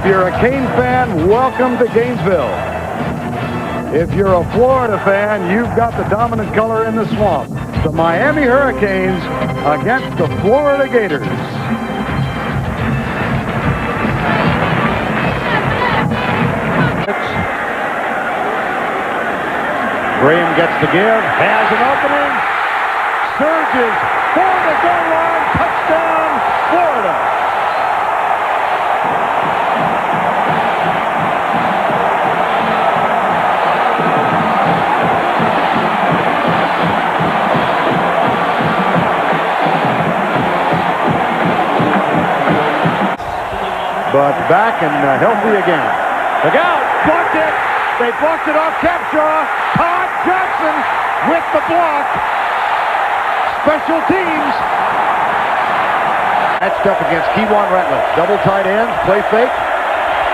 If you're a Cane fan, welcome to Gainesville. If you're a Florida fan, you've got the dominant color in the swamp. The Miami Hurricanes against the Florida Gators. Graham gets the give, has an opening, surges for the goal line, touchdown, Florida. But back and healthy again. Look out, blocked it. They blocked it off Capshaw. Todd Johnson with the block. Special teams. Matched up against Kewan Ratliff. Double tight ends, play fake.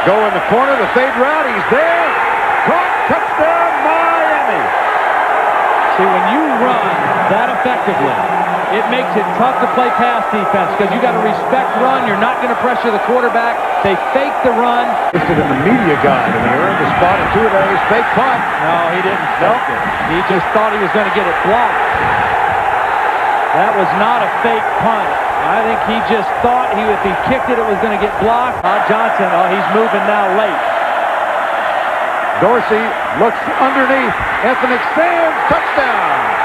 Go in the corner, the fade route. He's there. Caught, touchdown, Miami. See, when you run that effectively, it makes it tough to play pass defense because you got to respect run. You're not going to pressure the quarterback. They fake the run. Listed in the media guide, and he earned the spot in 2 days. Fake punt. No, he didn't fake it. He just thought he was going to get it blocked. That was not a fake punt. I think he just thought if he kicked it, it was going to get blocked. Todd Johnson, he's moving now late. Dorsey looks underneath. Ethnic Sands, touchdown.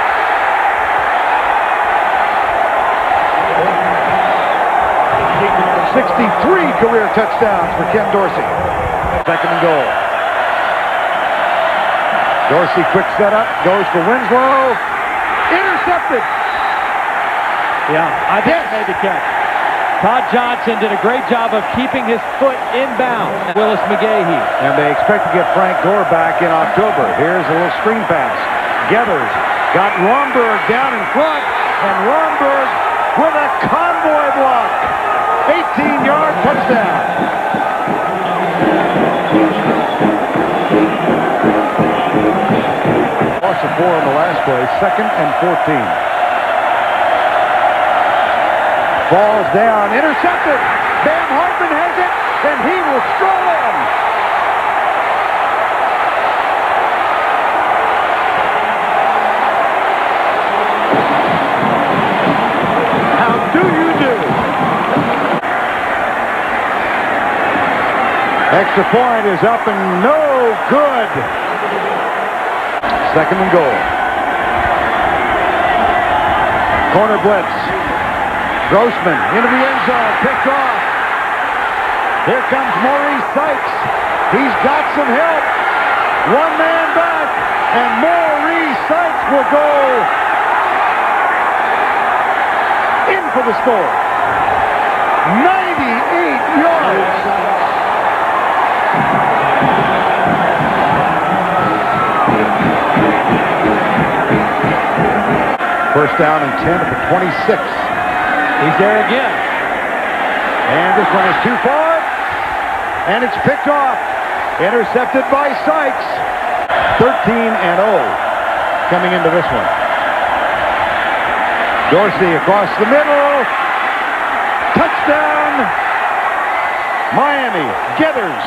63 career touchdowns for Ken Dorsey. Second and goal. Dorsey quick setup, goes for Winslow. Intercepted. Yeah, I think he made the catch. Todd Johnson did a great job of keeping his foot inbound. Willis McGahee. And they expect to get Frank Gore back in October. Here's a little screen pass. Geathers got Romberg down in front, and Romberg with a convoy block. 18-yard touchdown. Loss of 4 in the last play, 2nd and 14. Falls down, intercepted. Van Hartman has it, and he will stroll in. How do you do? Extra point is up and no good. 2nd and goal. Corner blitz. Grossman into the end zone. Picked off. Here comes Maurice Sykes. He's got some help. One man back. And Maurice Sykes will go in for the score. 98 yards. First down and 10 at the 26. He's there again. And this one is too far. And it's picked off. Intercepted by Sykes. 13-0 coming into this one. Dorsey across the middle. Touchdown. Miami. Geathers.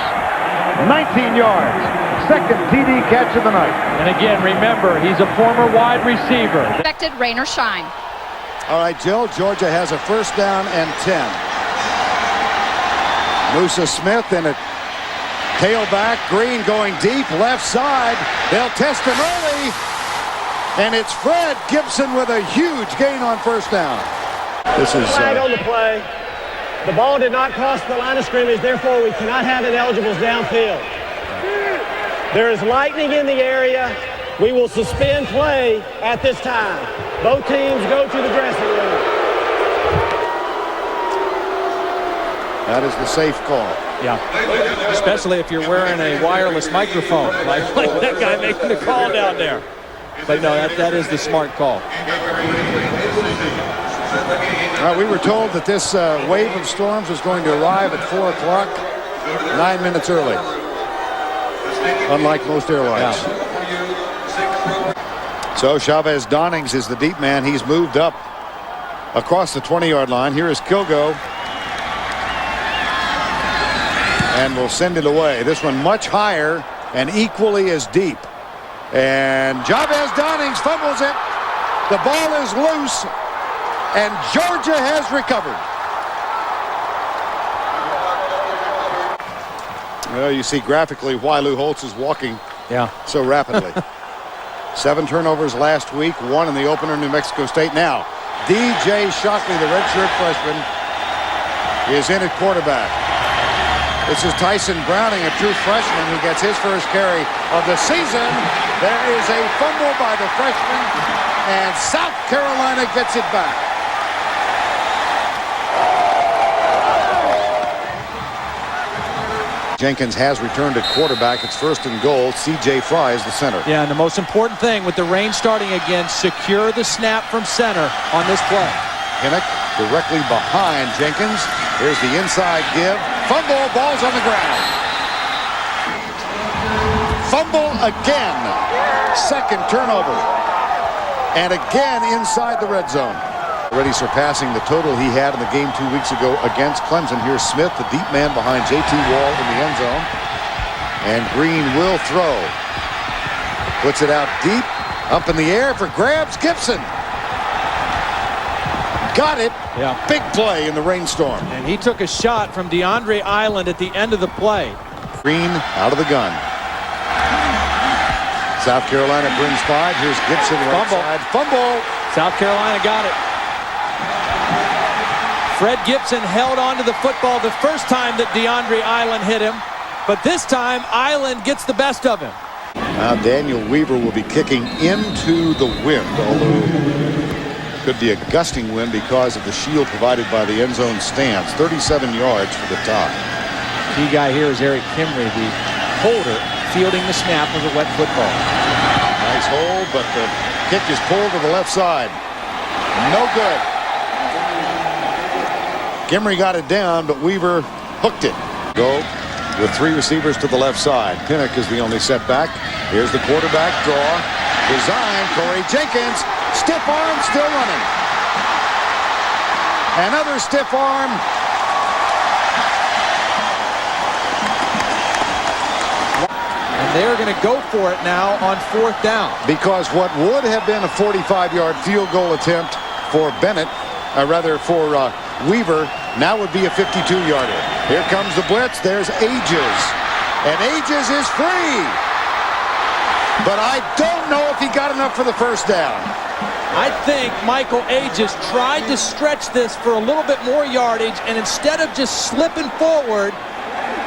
19 yards. 2nd TD catch of the night. And again, remember, he's a former wide receiver. Expected rain or shine. All right, Jill, Georgia has a first down and 10. Musa Smith and a tailback. Green going deep, left side. They'll test him early. And it's Fred Gibson with a huge gain on first down. This is flag on the play. The ball did not cross the line of scrimmage, therefore we cannot have ineligibles downfield. There is lightning in the area. We will suspend play at this time. Both teams go to the dressing room. That is the safe call. Yeah, especially if you're wearing a wireless microphone, like that guy making the call down there. But no, that is the smart call. We were told that this wave of storms was going to arrive at 4 o'clock, 9 minutes early. Unlike most airlines. Yeah. So Chavez Donnings is the deep man. He's moved up across the 20-yard line. Here is Kilgo. and will send it away. This one much higher and equally as deep. And Jabez Downings fumbles it. The ball is loose, and Georgia has recovered. Well, you see graphically why Lou Holtz is walking so rapidly. 7 turnovers last week, 1 in the opener, New Mexico State. Now, DJ Shockley, the redshirt freshman, is in at quarterback. This is Tyson Browning, a true freshman, who gets his first carry of the season. There is a fumble by the freshman, and South Carolina gets it back. Jenkins has returned at quarterback. It's 1st and goal. C.J. Fry is the center. Yeah, and the most important thing with the rain starting again, secure the snap from center on this play. Hinnock directly behind Jenkins. Here's the inside give. Fumble, ball's on the ground. Fumble again. 2nd turnover. And again inside the red zone. Already surpassing the total he had in the game 2 weeks ago against Clemson. Here's Smith, the deep man behind J.T. Wall in the end zone. And Green will throw. Puts it out deep. Up in the air for grabs. Gibson. Got it. Yeah. Big play in the rainstorm. And he took a shot from DeAndre Island at the end of the play. Green out of the gun. South Carolina brings 5. Here's Gibson right side. Fumble. South Carolina got it. Fred Gibson held on to the football the first time that DeAndre Island hit him. But this time, Island gets the best of him. Now Daniel Weaver will be kicking into the wind, although could be a gusting wind because of the shield provided by the end zone stands. 37 yards for the top. Key guy here is Eric Kimry, the holder, fielding the snap of the wet football. Nice hold, but the kick is pulled to the left side. No good. Kimry got it down, but Weaver hooked it. Go with 3 receivers to the left side. Pinnock is the only setback. Here's the quarterback draw. Design, Corey Jenkins. Stiff arm, still running. Another stiff arm. And they're going to go for it now on 4th down. Because what would have been a 45-yard field goal attempt for Bennett, for Weaver, now would be a 52-yarder. Here comes the blitz. There's Ages. And Ages is free. But I don't know if he got enough for the first down. I think Michael Ages tried to stretch this for a little bit more yardage, and instead of just slipping forward,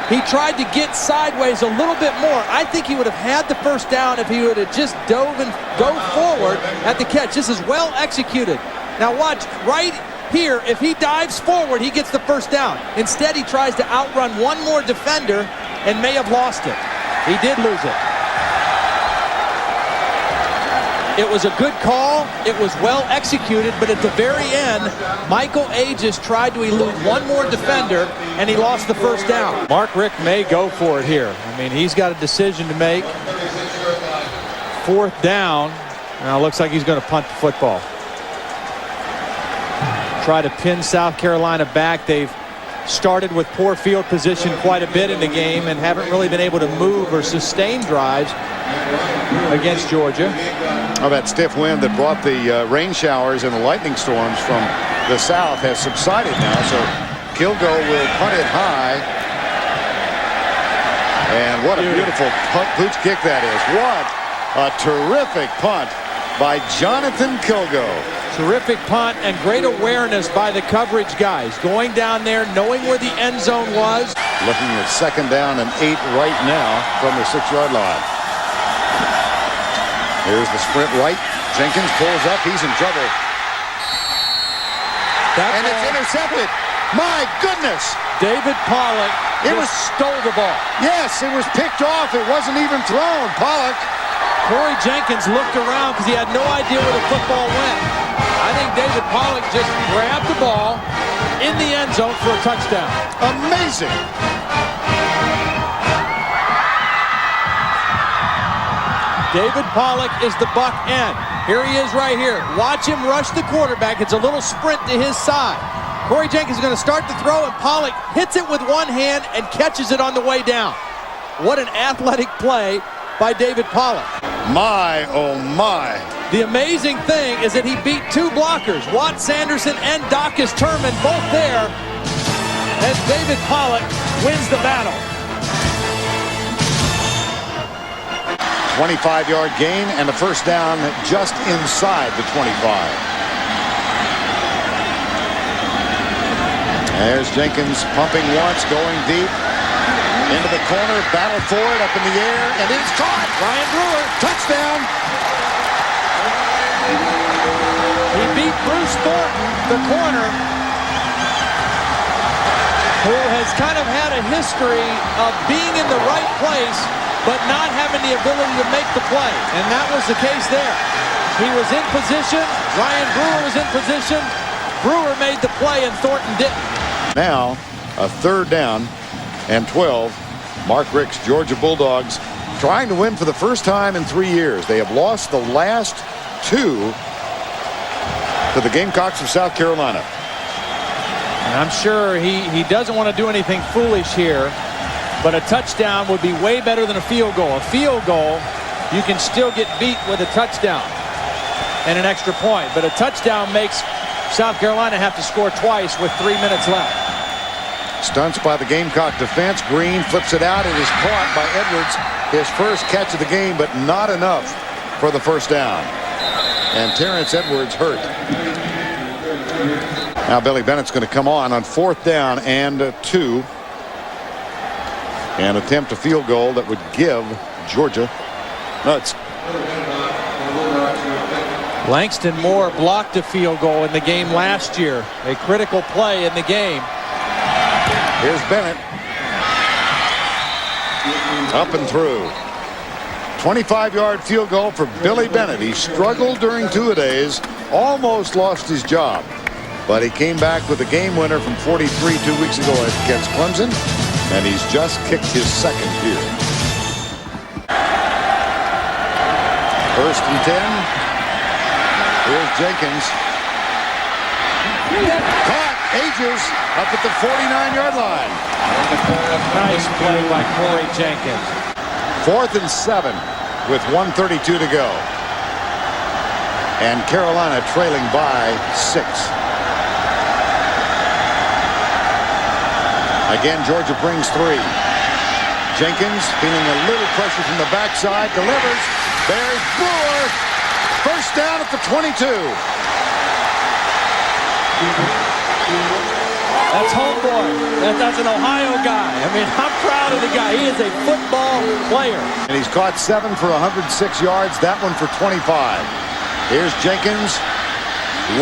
he tried to get sideways a little bit more. I think he would have had the first down if he would have just dove and go forward at the catch. This is well executed. Now watch, right here, if he dives forward, he gets the first down. Instead, he tries to outrun one more defender and may have lost it. He did lose it. It was a good call. It was well executed, but at the very end, Michael Ages tried to elude one more defender, and he lost the first down. Mark Richt may go for it here. I mean, he's got a decision to make. 4th down. Now it looks like he's going to punt the football. Try to pin South Carolina back. They've started with poor field position quite a bit in the game and haven't really been able to move or sustain drives against Georgia. Oh, that stiff wind that brought the rain showers and the lightning storms from the south has subsided now, so Kilgo will punt it high. And what a beautiful pooch kick that is. What a terrific punt by Jonathan Kilgo. Terrific punt and great awareness by the coverage guys. Going down there, knowing where the end zone was. Looking at 2nd down and 8 right now from the 6-yard line. Here's the sprint right. Jenkins pulls up. He's in trouble. And it's intercepted. My goodness. David Pollock stole the ball. Yes, it was picked off. It wasn't even thrown. Pollock. Corey Jenkins looked around because he had no idea where the football went. I think David Pollock just grabbed the ball in the end zone for a touchdown. Amazing. David Pollock is the buck end. Here he is right here. Watch him rush the quarterback. It's a little sprint to his side. Corey Jenkins is going to start the throw, and Pollock hits it with one hand and catches it on the way down. What an athletic play by David Pollock. My, oh my. The amazing thing is that he beat two blockers, Watt Sanderson and Docus Turman, both there, as David Pollock wins the battle. 25-yard gain and a first down just inside the 25. There's Jenkins pumping once, going deep. Into the corner, battle for it, up in the air, and it's caught. Ryan Brewer, Touchdown. he beat Bruce Thornton, the corner, who has kind of had a history of being in the right place, but not having the ability to make the play. And that was the case there. He was in position. Ryan Brewer was in position. Brewer made the play, and Thornton didn't. Now, a third down and 12. Mark Richt's Georgia Bulldogs trying to win for the first time in 3 years. They have lost the last two to the Gamecocks of South Carolina. And I'm sure he doesn't want to do anything foolish here, but a touchdown would be way better than a field goal. A field goal, you can still get beat with a touchdown and an extra point, but a touchdown makes South Carolina have to score twice with 3 minutes left. Stunts by the Gamecock defense. Green flips it out. It is caught by Edwards. His first catch of the game, but not enough for the first down. And Terrence Edwards hurt. Now Billy Bennett's going to come on 4th down and 2. And attempt a field goal that would give Georgia nuts. Langston Moore blocked a field goal in the game last year. A critical play in the game. Here's Bennett. Up and through. 25-yard field goal for Billy Bennett. He struggled during two-a-days, almost lost his job, but he came back with a game winner from 43 2 weeks ago against Clemson, and he's just kicked his second here. 1st and 10. Here's Jenkins. Caught. Ages up at the 49-yard line. Nice play by Corey Jenkins. 4th and 7 with 1:32 to go. And Carolina trailing by 6. Again, Georgia brings 3. Jenkins feeling a little pressure from the backside. Delivers. There's Brewer. First down at the 22. That's homeboy. That's an Ohio guy. I mean, I'm proud of the guy. He is a football player. And he's caught 7 for 106 yards. That one for 25. Here's Jenkins.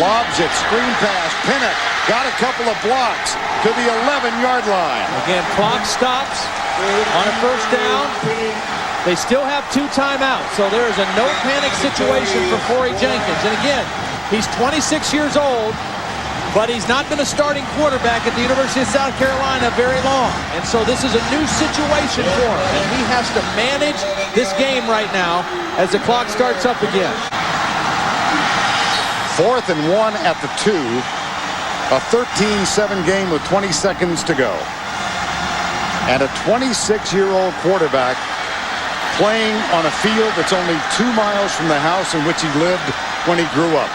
Lobs it. Screen pass. Pinnock got a couple of blocks to the 11-yard line. Again, clock stops on a first down. They still have 2 timeouts, so there is a no-panic situation for Corey Jenkins. And again, he's 26 years old, but he's not been a starting quarterback at the University of South Carolina very long. And so this is a new situation for him, and he has to manage this game right now as the clock starts up again. 4th and 1 at the 2. A 13-7 game with 20 seconds to go. And a 26-year-old quarterback playing on a field that's only 2 miles from the house in which he lived when he grew up.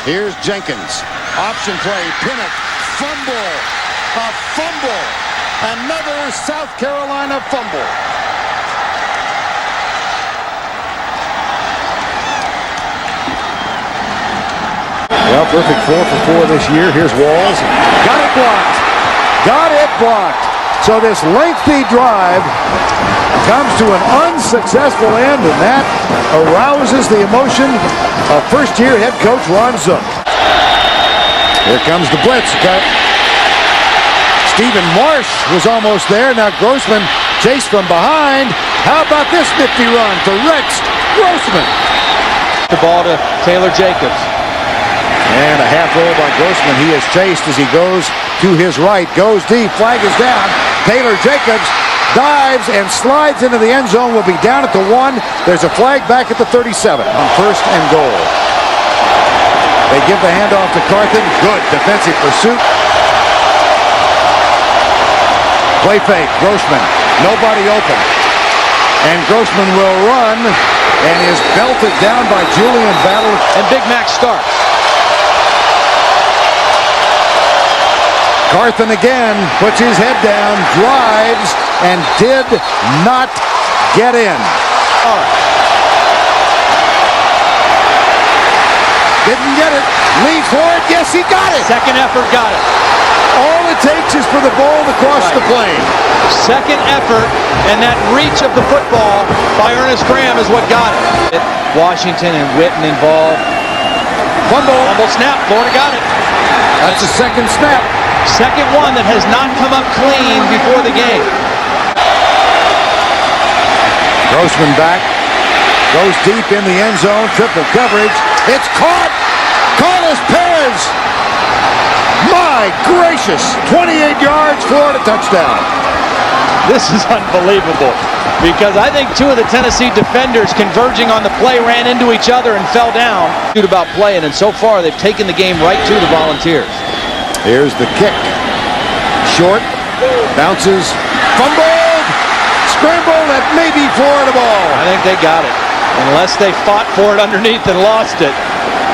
Here's Jenkins. Option play. Pinnock. Fumble. A fumble. Another South Carolina fumble. Well, perfect 4 for 4 this year. Here's Walls. Got it blocked. Got it blocked. So this lengthy drive comes to an unsuccessful end, and that arouses the emotion of first-year head coach Ron Zook. Here comes the blitz. Stephen Marsh was almost there. Now Grossman chased from behind. How about this nifty run for Rex Grossman? The ball to Taylor Jacobs. And a half roll by Grossman. He is chased as he goes to his right. Goes deep. Flag is down. Taylor Jacobs dives and slides into the end zone. Will be down at the 1. There's a flag back at the 37 on 1st and goal. They give the handoff to Carthen. Good defensive pursuit. Play fake. Grossman. Nobody open. And Grossman will run and is belted down by Julian Battle. And Big Mac starts. Carthen again puts his head down, drives, and did not get in. Didn't get it. Leads for it. Yes, he got it. Second effort got it. All it takes is for the ball to cross the plane. Second effort, and that reach of the football by Ernest Graham is what got it. Washington and Witten involved. Fumble. Fumble snap. Florida got it. That's the second snap. Second one that has not come up clean before the game. Grossman back. Goes deep in the end zone. Triple coverage. It's caught. Carlos Perez. My gracious. 28 yards. Florida touchdown. This is unbelievable because I think two of the Tennessee defenders converging on the play ran into each other and fell down. About playing, and so far they've taken the game right to the Volunteers. Here's the kick. Short. Bounces. Fumbled. Scramble. That may be Florida ball. I think they got it. Unless they fought for it underneath and lost it.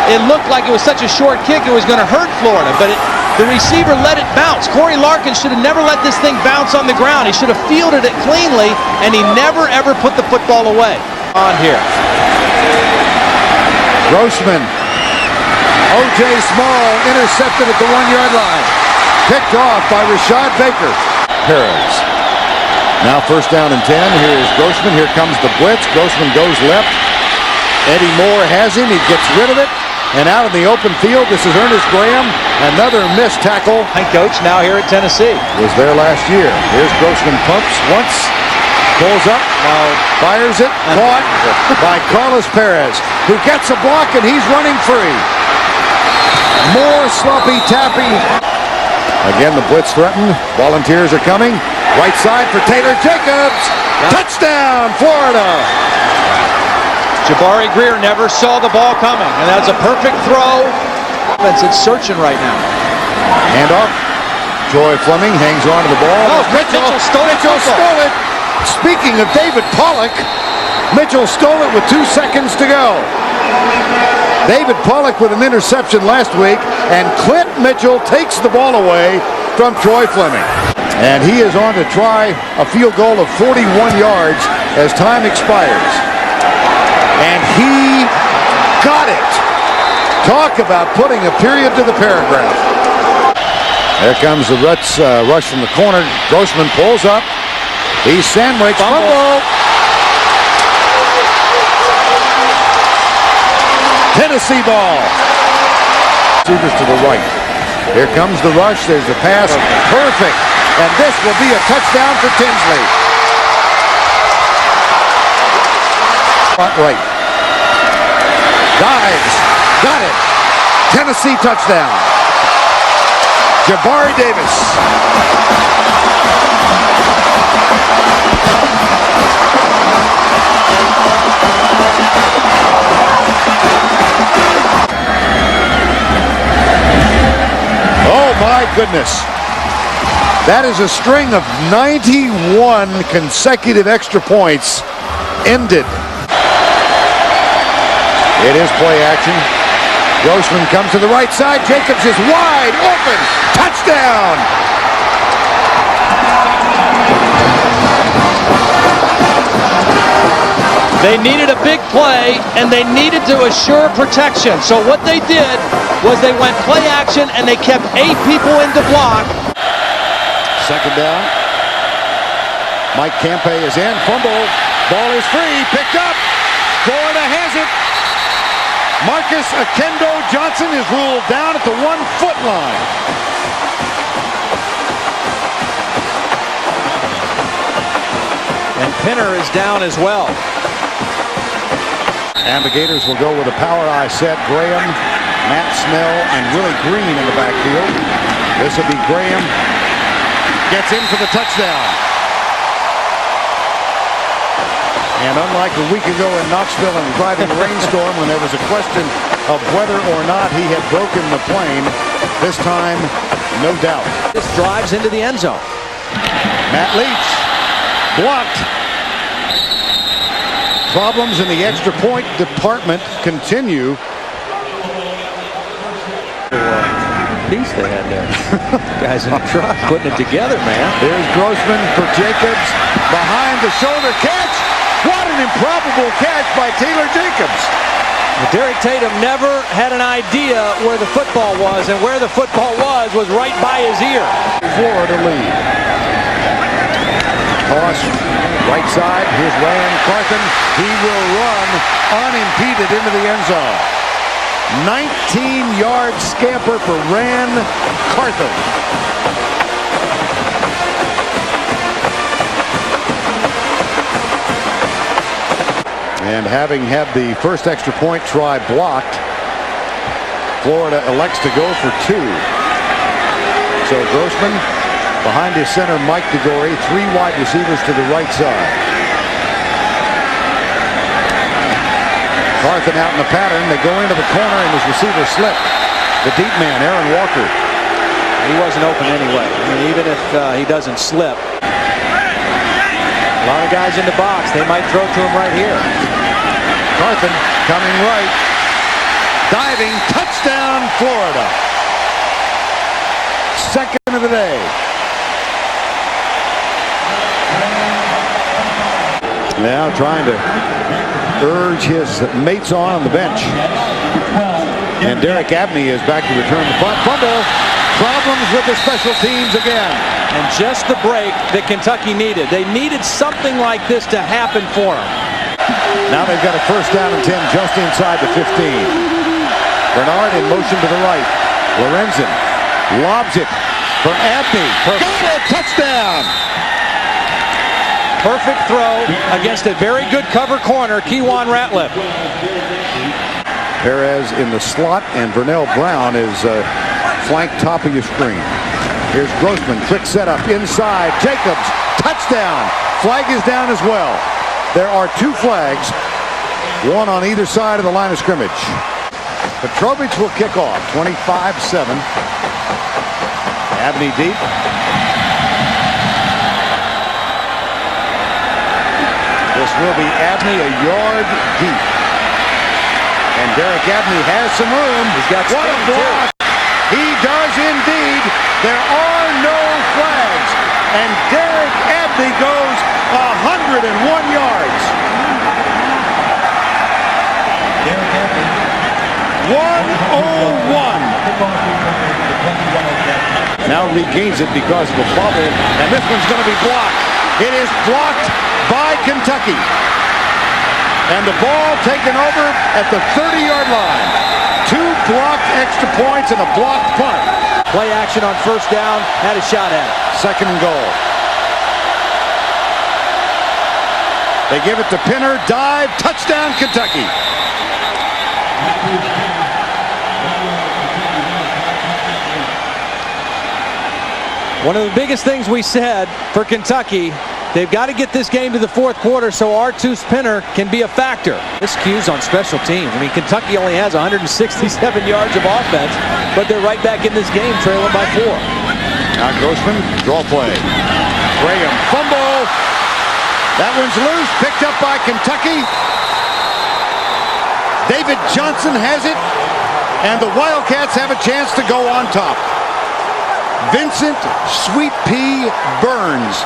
It looked like it was such a short kick it was going to hurt Florida, but the receiver let it bounce. Corey Larkin should have never let this thing bounce on the ground. He should have fielded it cleanly, and he never, ever put the football away. On here. Grossman. O.J. Small intercepted at the 1-yard line. Picked off by Rashad Baker. Perez. Now first down and 10. Here is Grossman. Here comes the blitz. Grossman goes left. Eddie Moore has him. He gets rid of it. And out in the open field, this is Ernest Graham. Another missed tackle. And coach now here at Tennessee. Was there last year. Here's Grossman pumps once. Pulls up. Now fires it. Caught by Carlos Perez, who gets a block and he's running free. More sloppy tapping. Again, the blitz threatened. Volunteers are coming. Right side for Taylor Jacobs. Touchdown, Florida. Jabari Greer never saw the ball coming, and that's a perfect throw. It's searching right now. Handoff. Troy Fleming hangs on to the ball. Oh, Mitchell stole it. Speaking of David Pollock, Mitchell stole it with 2 seconds to go. David Pollock with an interception last week, and Clint Mitchell takes the ball away from Troy Fleming. And he is on to try a field goal of 41 yards as time expires. And he got it. Talk about putting a period to the paragraph. There comes the rush from the corner. Grossman pulls up. He's sandwiched. Fumble. Tennessee ball. Receivers to the right. Here comes the rush. There's the pass. Perfect. And this will be a touchdown for Tinsley. Front right. Dives. Got it. Tennessee touchdown. Jabari Davis. Oh my goodness. That is a string of 91 consecutive extra points ended. It is play action. Grossman comes to the right side. Jacobs is wide open. Touchdown! They needed a big play, and they needed to assure protection. So what they did was they went play action, and they kept 8 people in to block. Second down. Mike Campe is in. Fumble. Ball is free. Picked up. Florida has it. Marcus Akendo Johnson is ruled down at the 1-foot line. And Pinner is down as well. And the Gators will go with a power I set. Graham, Matt Snell, and Willie Green in the backfield. This will be Graham. Gets in for the touchdown. And unlike a week ago in Knoxville in a driving rainstorm when there was a question of whether or not he had broken the plane, this time, no doubt. This drives into the end zone. Matt Leach blocked. Problems in the extra point department continue. Piece they had there. Guys in the truck putting it together, man. Here's Grossman for Jacobs. Behind the shoulder catch. What an improbable catch by Taylor Jacobs. Derek Tatum never had an idea where the football was, and where the football was right by his ear. Florida lead. Toss right side. Here's Ryan Carthen. He will run unimpeded into the end zone. 19-yard scamper for Ran Carthen. And having had the first extra point try blocked, Florida elects to go for two. So Grossman behind his center, Mike DeGore, three wide receivers to the right side. Carthen out in the pattern. They go into the corner and his receiver slipped. The deep man, Aaron Walker. He wasn't open anyway. I mean, even if he doesn't slip. A lot of guys in the box. They might throw to him right here. Carthen coming right. Diving. Touchdown, Florida. Second of the day. Now trying to urge his mates on the bench. And Derek Abney is back to return the punt. Fumble. Problems with the special teams again. And just the break that Kentucky needed. They needed something like this to happen for them. Now they've got a first down and 10 just inside the 15. Bernard in motion to the right. Lorenzen lobs it for Abney. Got it! Touchdown! Perfect throw against a very good cover corner, Kewan Ratliff. Perez in the slot, and Vernell Brown is flank top of your screen. Here's Grossman, quick setup inside. Jacobs, touchdown. Flag is down as well. There are two flags, one on either side of the line of scrimmage. Petrovich will kick off, 25-7. Abney deep. This will be Abney a yard deep. And Derek Abney has some room. He's got what a block. He does indeed. There are no flags. And Derek Abney goes 101 yards. 101. Now regains it because of a bubble. And this one's going to be blocked. It is blocked by Kentucky. And the ball taken over at the 30-yard line. Two blocked extra points and a blocked punt. Play action on first down, had a shot at it. Second and goal. They give it to Pinner, dive, touchdown, Kentucky. One of the biggest things we said for Kentucky, they've got to get this game to the fourth quarter so Artus Pinner can be a factor. This cues on special teams. I mean, Kentucky only has 167 yards of offense, but they're right back in this game trailing by 4. Now Grossman, draw play. Graham, fumble. That one's loose, picked up by Kentucky. David Johnson has it, and the Wildcats have a chance to go on top. Vincent Sweet Pea Burns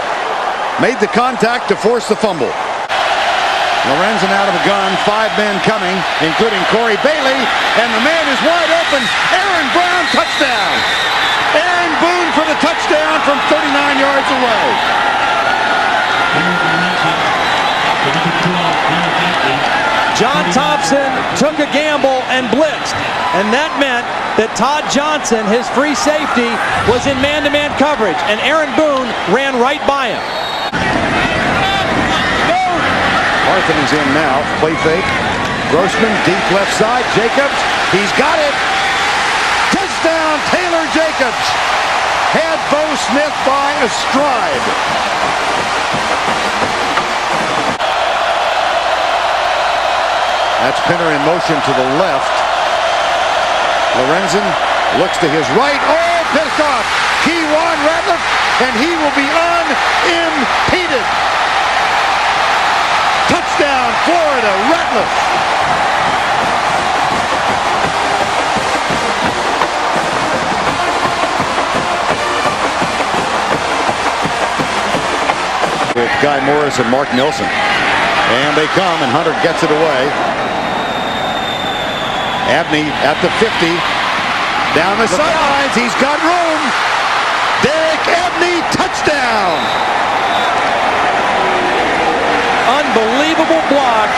made the contact to force the fumble. Lorenzen out of the gun, 5 men coming, including Corey Bailey, and the man is wide open. Aaron Brown, touchdown. Aaron Boone for the touchdown from 39 yards away. John Thompson took a gamble and blitzed, and that meant that Todd Johnson, his free safety, was in man-to-man coverage, and Aaron Boone ran right by him. Carthen is in now, play fake. Grossman, deep left side, Jacobs, he's got it. Touchdown, Taylor Jacobs. Had Bo Smith by a stride. That's Pinner in motion to the left. Lorenzen looks to his right. Oh, pissed off. Kewan Ratliff, and he will be unimpeded. Touchdown, Florida, Ratliff. With Guy Morris and Mark Nelson. And they come, and Hunter gets it away. Abney at the 50. Down the sidelines. He's got room. Derek Abney, touchdown. Unbelievable block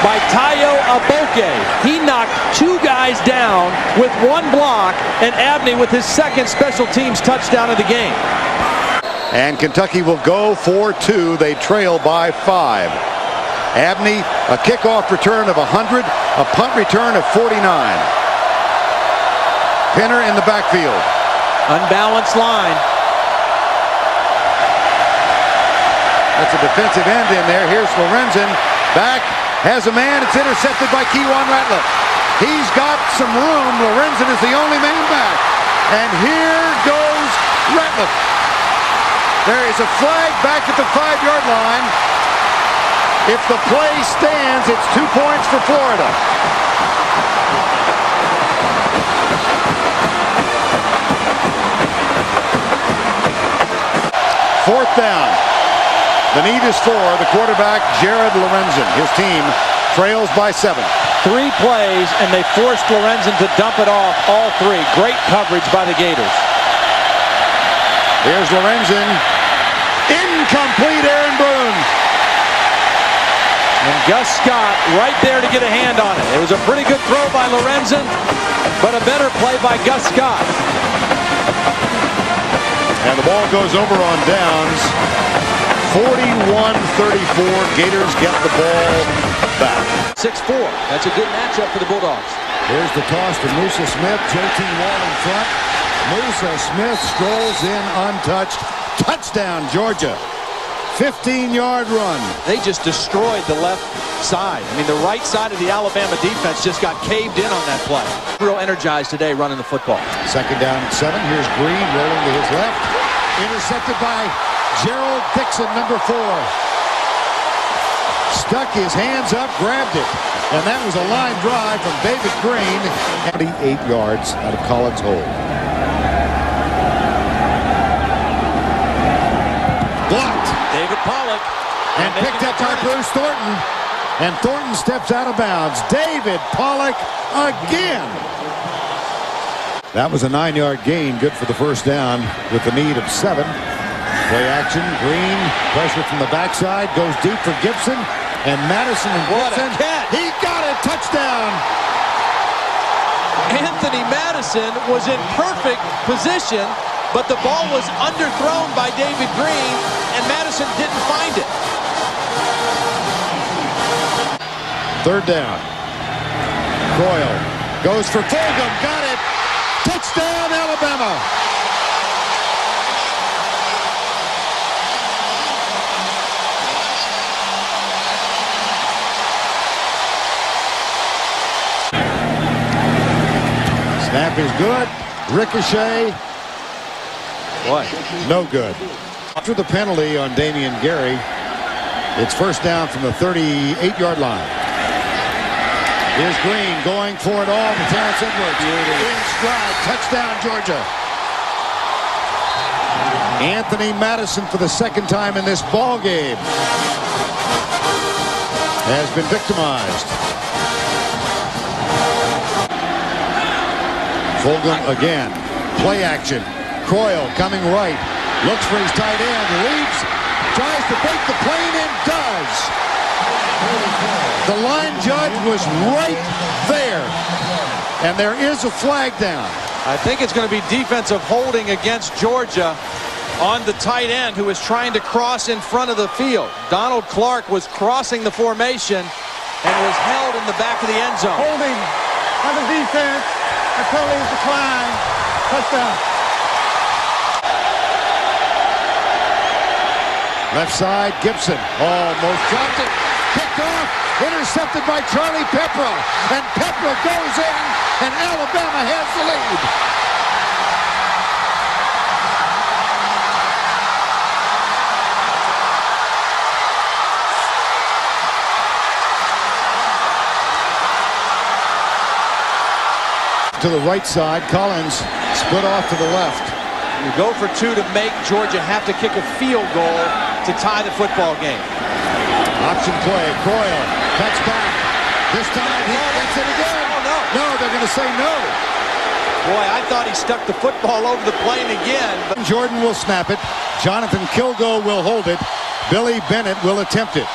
by Tayo Aboke. He knocked two guys down with one block, and Abney with his second special teams touchdown of the game. And Kentucky will go for two. They trail by 5. Abney, a kickoff return of 100, a punt return of 49. Pinner in the backfield. Unbalanced line. That's a defensive end in there. Here's Lorenzen. Back, has a man. It's intercepted by Kewan Ratliff. He's got some room. Lorenzen is the only man back. And here goes Ratliff. There is a flag back at the 5-yard line. If the play stands, it's 2 points for Florida. Fourth down. The need is for the quarterback, Jared Lorenzen. His team trails by 7. 3 plays, and they forced Lorenzen to dump it off all 3. Great coverage by the Gators. Here's Lorenzen. Incomplete, Aaron Boone. And Gus Scott right there to get a hand on it. It was a pretty good throw by Lorenzen, but a better play by Gus Scott. And the ball goes over on downs. 41-34. Gators get the ball back. 6-4. That's a good matchup for the Bulldogs. Here's the toss to Musa Smith. JT Wall in front. Musa Smith strolls in untouched. Touchdown, Georgia. 15-yard run. They just destroyed the left side. I mean, the right side of the Alabama defense just got caved in on that play. Real energized today running the football. Second down and 7. Here's Green rolling to his left. Intercepted by Gerald Dixon, number 4. Stuck his hands up, grabbed it. And that was a line drive from David Green. 28 yards out of Collins' hold. Blocked. David Pollock. And picked up by Bruce Thornton. And Thornton steps out of bounds. David Pollock again. That was a 9-yard gain. Good for the first down with the need of 7. Play action. Green. Pressure from the backside. Goes deep for Gibson. And Madison and Gibson. He got a touchdown. Anthony Madison was in perfect position, but the ball was underthrown by David Green, and Madison didn't find it. Third down. Coyle goes for Fulgham. Got it. Touchdown, Alabama. Snap is good. Ricochet. Boy. No good. After the penalty on Damian Gary, it's first down from the 38-yard line. Here's Green going for it all to Terrence Edwards. In stride. Touchdown, Georgia. Anthony Madison, for the second time in this ball game, has been victimized. Fulgham again. Play action. Coyle coming right. Looks for his tight end. Leaps. Tries to break the plane and does. The line judge was right there. And there is a flag down. I think it's going to be defensive holding against Georgia on the tight end who is trying to cross in front of the field. Donald Clark was crossing the formation and was held in the back of the end zone. Holding on the defense. The penalty is declined. Touchdown. Left side, Gibson almost dropped it. Picked off. intercepted by Charlie Peppra, and Peppra goes in, and Alabama has the lead. To the right side, Collins split off to the left. You go for two to make Georgia have to kick a field goal to tie the football game. Option play, Croyle cuts back. This time he gets it again. Oh, no. No, they're going to say no. Boy, I thought he stuck the football over the plane again. But Jordan will snap it. Jonathan Kilgo will hold it. Billy Bennett will attempt it.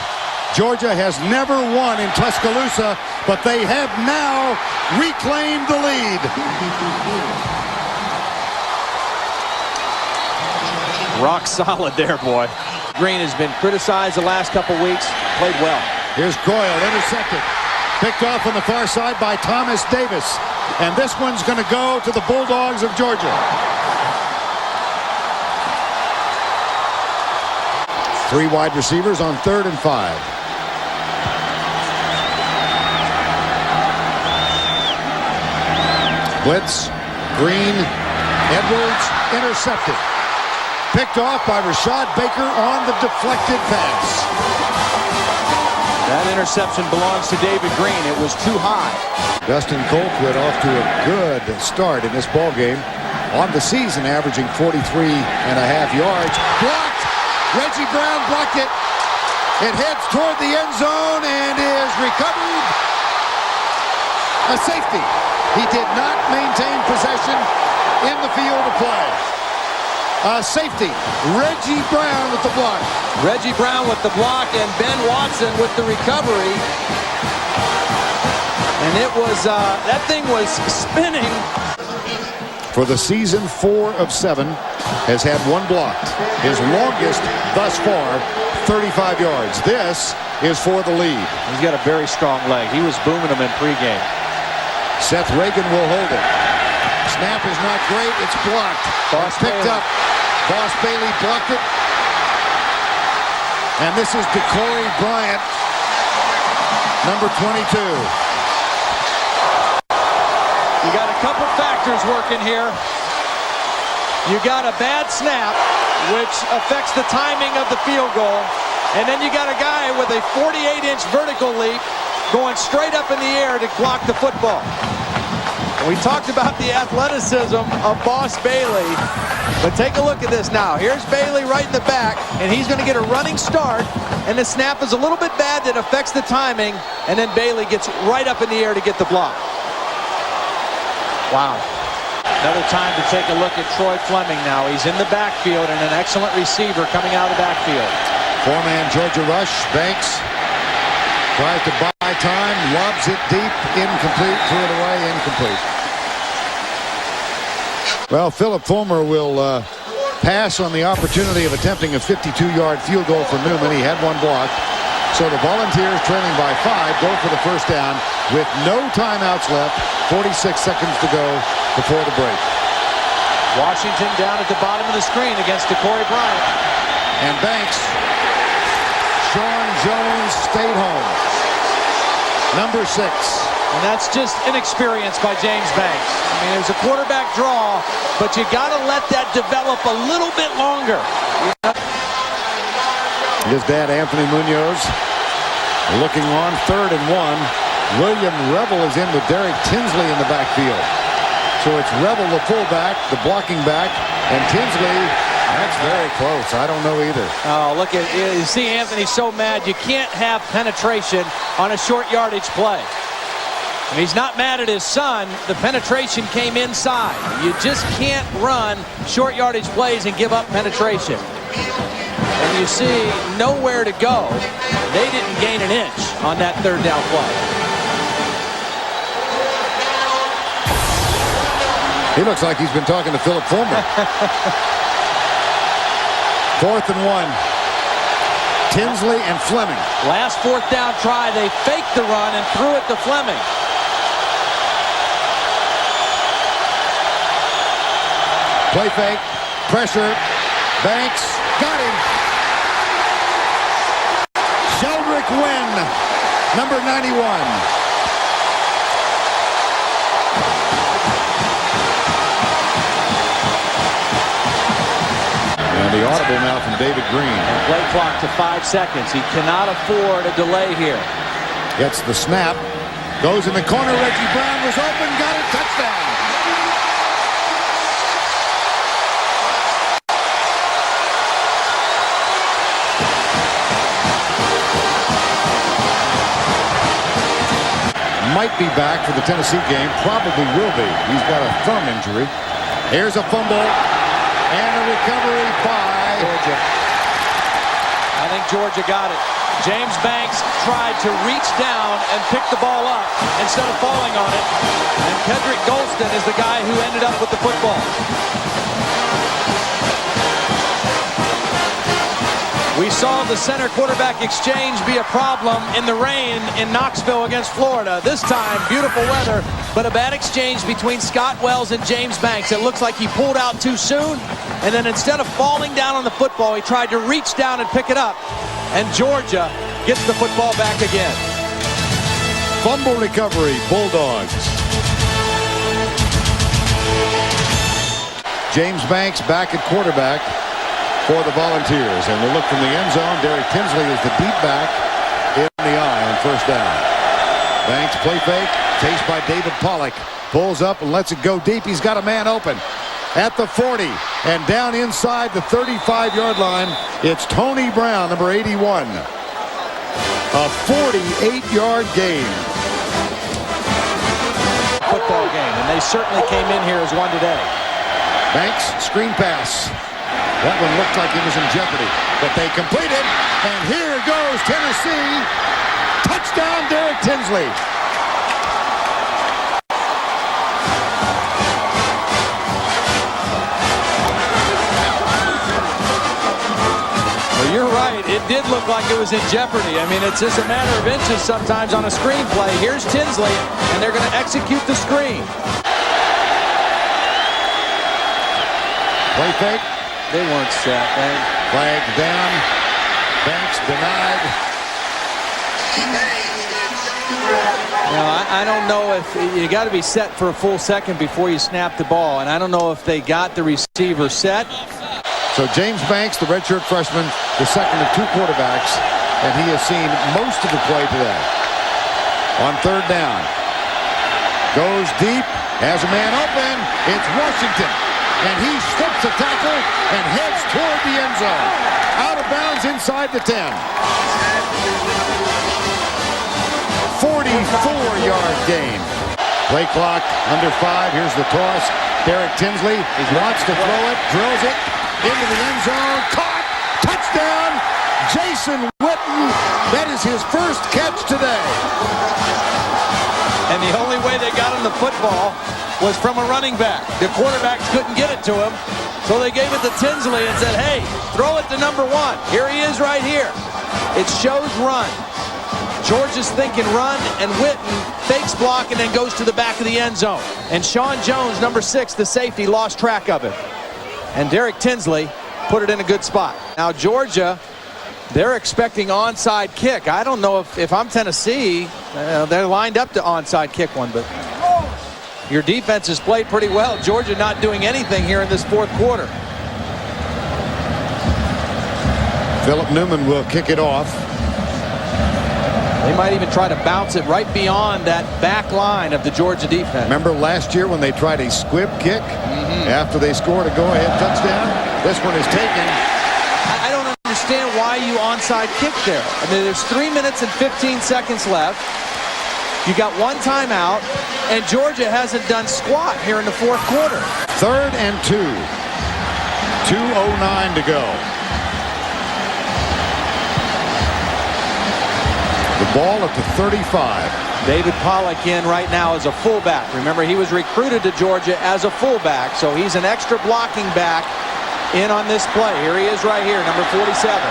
Georgia has never won in Tuscaloosa, but they have now reclaimed the lead. Rock solid there, boy. Green has been criticized the last couple weeks. Played well. Here's Croyle, intercepted. Picked off on the far side by Thomas Davis. And this one's going to go to the Bulldogs of Georgia. 3 wide receivers on 3rd and 5. Blitz, Green, Edwards, intercepted. Picked off by Rashad Baker on the deflected pass. That interception belongs to David Green. It was too high. Dustin Colquitt off to a good start in this ballgame. On the season, averaging 43.5 yards. Blocked! Reggie Brown blocked it. It heads toward the end zone and is recovered. A safety. He did not maintain possession in the field of play. Safety, Reggie Brown with the block. Reggie Brown with the block and Ben Watson with the recovery. And it was, that thing was spinning. For the season, 4 of 7 has had 1 blocked. His longest thus far, 35 yards. This is for the lead. He's got a very strong leg. He was booming them in pregame. Seth Reagan will hold it. Snap is not great. It's blocked. Boss picked Bailey. up. Boss Bailey blocked it. And this is DeCorey Bryant, number 22. You got a couple factors working here. You got a bad snap, which affects the timing of the field goal. And then you got a guy with a 48-inch vertical leap going straight up in the air to block the football. We talked about the athleticism of Boss Bailey, but take a look at this now. Here's Bailey right in the back, and he's going to get a running start, and the snap is a little bit bad that affects the timing, and then Bailey gets right up in the air to get the block. Wow. Another time to take a look at Troy Fleming now. He's in the backfield and an excellent receiver coming out of the backfield. 4-man Georgia rush. Banks tries to buy time, lobs it deep, incomplete, threw it away, incomplete. Well, Philip Fulmer will pass on the opportunity of attempting a 52-yard field goal for Newman. He had 1 block. So the Volunteers, trailing by 5, go for the first down with no timeouts left. 46 seconds to go before the break. Washington down at the bottom of the screen against DeCorey Bryant. And Banks. Sean Jones stayed home. Number 6. And that's just inexperience by James Banks. I mean, it was a quarterback draw, but you got to let that develop a little bit longer. His dad, Anthony Munoz, looking on 3rd and 1. William Revel is in with Derek Tinsley in the backfield. So it's Revel, the fullback, the blocking back, and Tinsley, that's very close. I don't know either. Oh, look at you see Anthony so mad. You can't have penetration on a short yardage play. And he's not mad at his son. The penetration came inside. You just can't run short yardage plays and give up penetration. And you see nowhere to go. They didn't gain an inch on that 3rd down play. He looks like he's been talking to Philip Fulmer. 4th and 1. Tinsley and Fleming. Last 4th down try, they faked the run and threw it to Fleming. Play fake, pressure, Banks, got him. Sheldrick Wynn number 91. And the audible now from David Green. And play clock to 5 seconds. He cannot afford a delay here. Gets the snap. Goes in the corner. Reggie Brown was open. Got it. Touchdown. Might be back for the Tennessee game. Probably will be. He's got a thumb injury. Here's a fumble. And a recovery by Georgia. I think Georgia got it. James Banks tried to reach down and pick the ball up instead of falling on it. And Kendrick Golston is the guy who ended up with the football. We saw the center quarterback exchange be a problem in the rain in Knoxville against Florida. This time, beautiful weather, but a bad exchange between Scott Wells and James Banks. It looks like he pulled out too soon, and then instead of falling down on the football, he tried to reach down and pick it up. And Georgia gets the football back again. fumble recovery. Bulldogs. James Banks back at quarterback for the Volunteers, and we'll look from the end zone. Derek Tinsley is the deep back in the eye on first down. Banks play fake, chased by David Pollock, pulls up and lets it go deep. He's got a man open at the 40 and down inside the 35-yard line. It's Tony Brown, number 81. A 48-yard gain. Football game, and they certainly came in here as one today. Banks, screen pass. That one looked like it was in jeopardy, but they completed, and here goes Tennessee. Touchdown, Derek Tinsley. Well, you're right. It did look like it was in jeopardy. I mean, it's just a matter of inches sometimes on a screen play. Here's Tinsley, and they're going to execute the screen. Play fake. They weren't set, man. Flag down. Banks denied. I don't know if you got to be set for a full second before you snap the ball, and I don't know if they got the receiver set. So James Banks, the redshirt freshman, the second of two quarterbacks, and he has seen most of the play today. On third down. Goes deep, has a man open. It's Washington. And he slips a tackle and heads toward the end zone. Out of bounds inside the 10. 44-yard gain. Play clock under 5. Here's the toss. Derek Tinsley wants to throw it, drills it into the end zone. Caught! Touchdown! Jason Witten. That is his first catch today. And the only way they got him the football was from a running back. The quarterbacks couldn't get it to him, so they gave it to Tinsley and said, hey, throw it to number 1. Here he is right here. It shows run. Georgia's thinking run, and Witten fakes block and then goes to the back of the end zone. And Sean Jones, number 6, the safety, lost track of it. And Derek Tinsley put it in a good spot. Now Georgia, they're expecting onside kick. I don't know if I'm Tennessee, they're lined up to onside kick one, but your defense has played pretty well. Georgia not doing anything here in this fourth quarter. Philip Newman will kick it off. They might even try to bounce it right beyond that back line of the Georgia defense. Remember last year when they tried a squib kick after they scored a go-ahead touchdown? This one is taken. I don't understand why you onside kick there. I mean, there's 3 minutes and 15 seconds left. You got one timeout, and Georgia hasn't done squat here in the fourth quarter. 3rd and 2. 2:09 to go. The ball at the 35. David Pollock in right now as a fullback. Remember, he was recruited to Georgia as a fullback, so he's an extra blocking back in on this play. Here he is right here, number 47.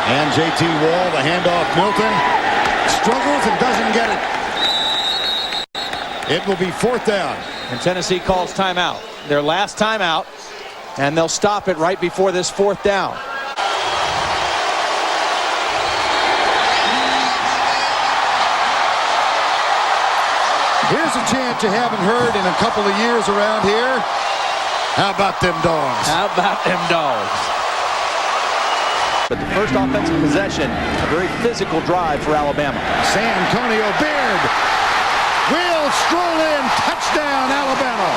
And J.T. Wall, the handoff. Milton struggles and doesn't get it. It will be 4th down. And Tennessee calls timeout. Their last timeout, and they'll stop it right before this 4th down. Here's a chant you haven't heard in a couple of years around here. How about them dogs? How about them dogs? But the first offensive possession, a very physical drive for Alabama. Santonio Beard will stroll in. Touchdown, Alabama.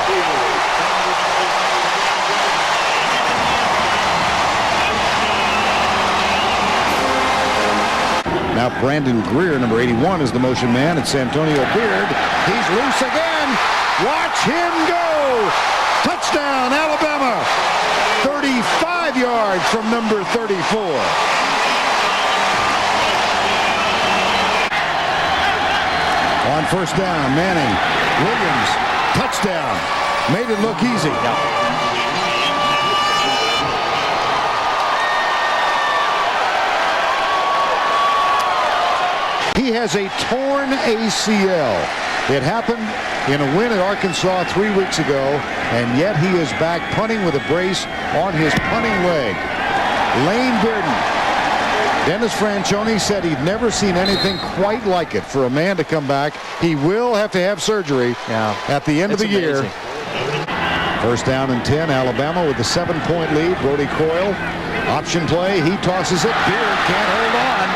Now Brandon Greer, number 81, is the motion man. It's Santonio Beard. He's loose again. Watch him go. Touchdown, Alabama. 35 yards from number 34. On first down, Manning, Williams, touchdown. Made it look easy. He has a torn ACL. It happened in a win at Arkansas 3 weeks ago, and yet he is back punting with a brace on his punting leg. Lane Bearden. Dennis Franchione said he'd never seen anything quite like it for a man to come back. He will have to have surgery at the end of the year. First down and 10, Alabama with a 7-point lead. Brody Coyle, option play. He tosses it. Beard can't hold on.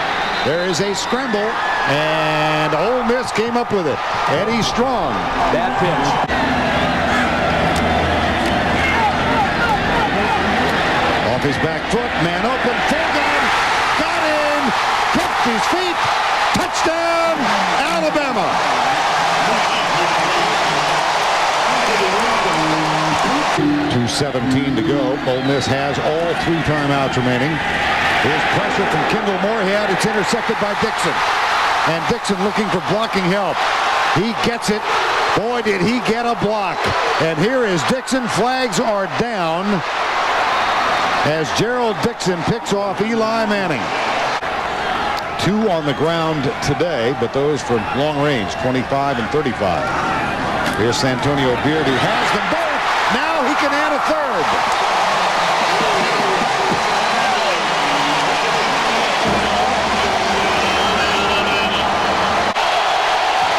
There is a scramble, and Ole Miss came up with it. Eddie Strong. Bad pitch. Off his back foot, man open, full gun, got in, kicked his feet, touchdown, Alabama. .2:17 to go. Ole Miss has all 3 timeouts remaining. Here's pressure from Kendall Moorhead. It's intercepted by Dixon. And Dixon looking for blocking help. He gets it. Boy, did he get a block. And here is Dixon. Flags are down as Gerald Dixon picks off Eli Manning. 2 on the ground today, but those from long range, 25 and 35. Here's Santonio Beard, who has them both. Now he can add a third.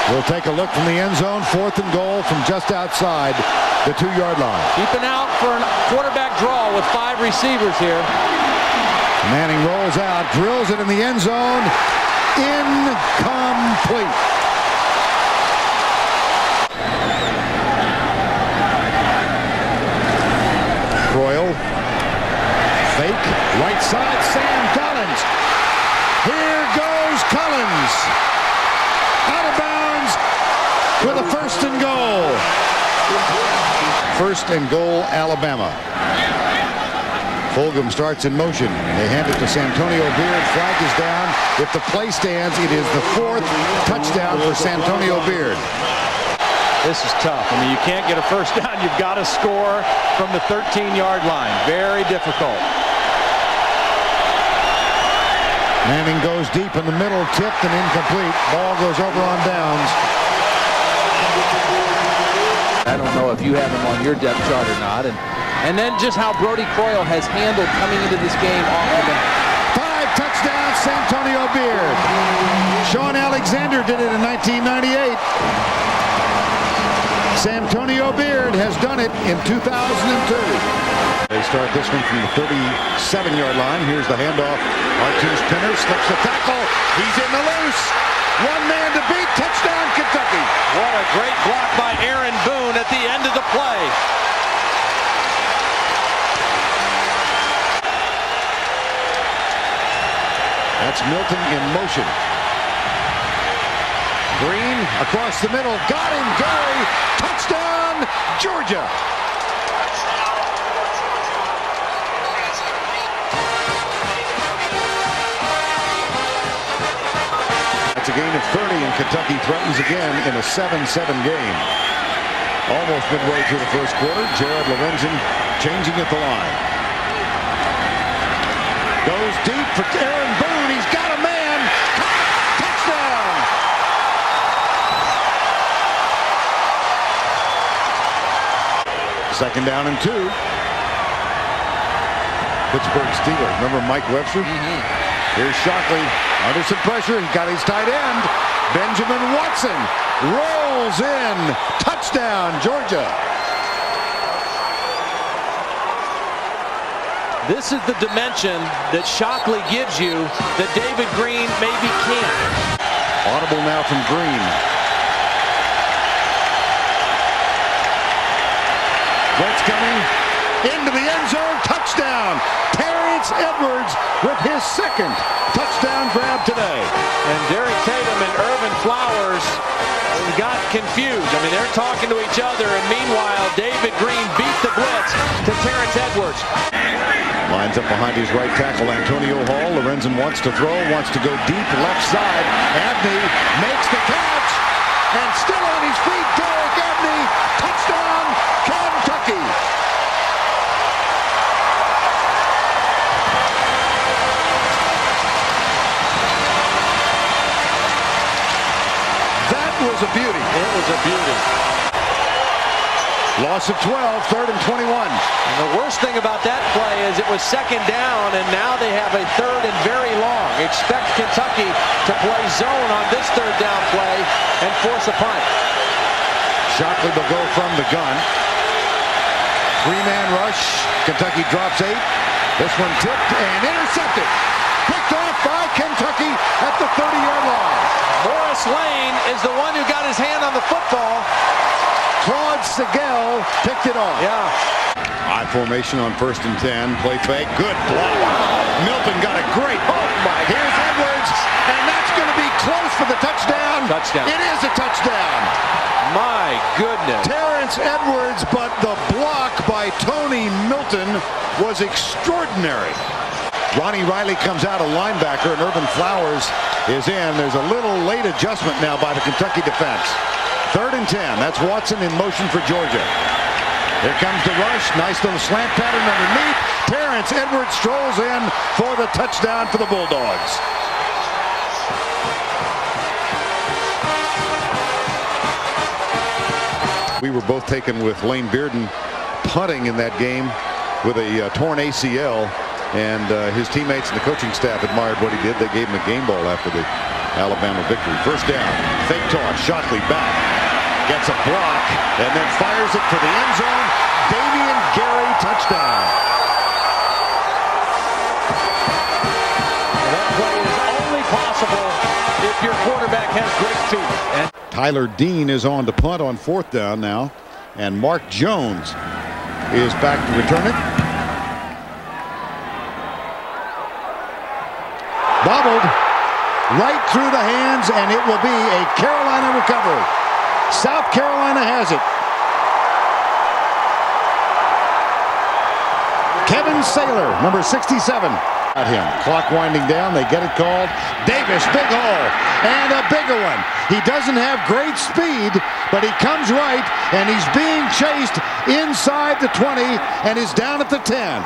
We'll take a look from the end zone. 4th and goal from just outside the 2-yard line. Keeping out for a quarterback draw with 5 receivers here. Manning rolls out, drills it in the end zone. Incomplete. Croyle. Fake. Right side. Sam Collins. Here goes Collins. Out of bounds with a 1st and goal. 1st and goal, Alabama. Fulgham starts in motion. They hand it to Santonio Beard. Flag is down. If the play stands, it is the 4th touchdown for Santonio Beard. This is tough. I mean, you can't get a first down. You've got to score from the 13-yard line. Very difficult. Manning goes deep in the middle, tipped and incomplete. Ball goes over on downs. I don't know if you have him on your depth chart or not. And then just how Brody Croyle has handled coming into this game off of him. 5 touchdowns, Santonio Beard. Sean Alexander did it in 1998. Santonio Beard has done it in 2002. They start this one from the 37-yard line. Here's the handoff. Artuse Pinner slips the tackle. He's in the loose. 1 man to beat. Touchdown, Kentucky. What a great block by Aaron Boone at the end of the play. That's Milton in motion. Green across the middle. Got him, Gary. Touchdown, Georgia. That's a gain of 30, and Kentucky threatens again in a 7-7 game. Almost midway through the first quarter. Jared Lorenzen changing at the line. Goes deep for Aaron Boone. He's got a man. Touchdown. Second down and 2. Pittsburgh Steelers. Remember Mike Webster? Here's Shockley under some pressure. He got his tight end. Benjamin Watson rolls in. Touchdown, Georgia. This is the dimension that Shockley gives you that David Green maybe can't. Audible now from Green. Blitz coming into the end zone. Touchdown. Terrence Edwards with his second touchdown grab today. And Derek Tatum and Irvin Flowers got confused. I mean, they're talking to each other, and meanwhile, David Green beat the blitz to Terrence Edwards. Lines up behind his right tackle, Antonio Hall. Lorenzen wants to throw, wants to go deep left side. Abney makes the catch, and still on his feet, Derek Abney. Touchdown, Kentucky. That was a beauty. It was a beauty. Loss of 12, 3rd and 21. And the worst thing about that play is it was second down, and now they have a 3rd and very long. Expect Kentucky to play zone on this 3rd down play and force a punt. Shockley will go from the gun. 3-man rush. Kentucky drops 8. This one tipped and intercepted. Picked off by Kentucky at the 30-yard line. Morris Lane is the one who got his hand on the football. Claude Sigel picked it off. Yeah. High formation on 1st and 10. Play fake. Good block. Milton got a great. Oh my. Here's Edwards. And that's going to be close for the touchdown. Touchdown. It is a touchdown. My goodness. Terrence Edwards, but the block by Tony Milton was extraordinary. Ronnie Riley comes out a linebacker, and Irvin Flowers is in. There's a little late adjustment now by the Kentucky defense. 3rd and 10. That's Watson in motion for Georgia. Here comes the rush. Nice little slant pattern underneath. Terrence Edwards strolls in for the touchdown for the Bulldogs. We were both taken with Lane Bearden punting in that game with a torn ACL, and his teammates and the coaching staff admired what he did. They gave him a game ball after the Alabama victory. 1st down. Fake toss. Shockley back. Gets a block and then fires it for the end zone. Damian Gary, touchdown. That play is only possible if your quarterback has great feet. And Tyler Dean is on to punt on 4th down now, and Mark Jones is back to return it. Bobbled right through the hands, and it will be a Carolina recovery. South Carolina has it. Kevin Saylor, number 67. At him. Clock winding down. They get it called. Davis, big hole. And a bigger one. He doesn't have great speed, but he comes right, and he's being chased inside the 20 and is down at the 10.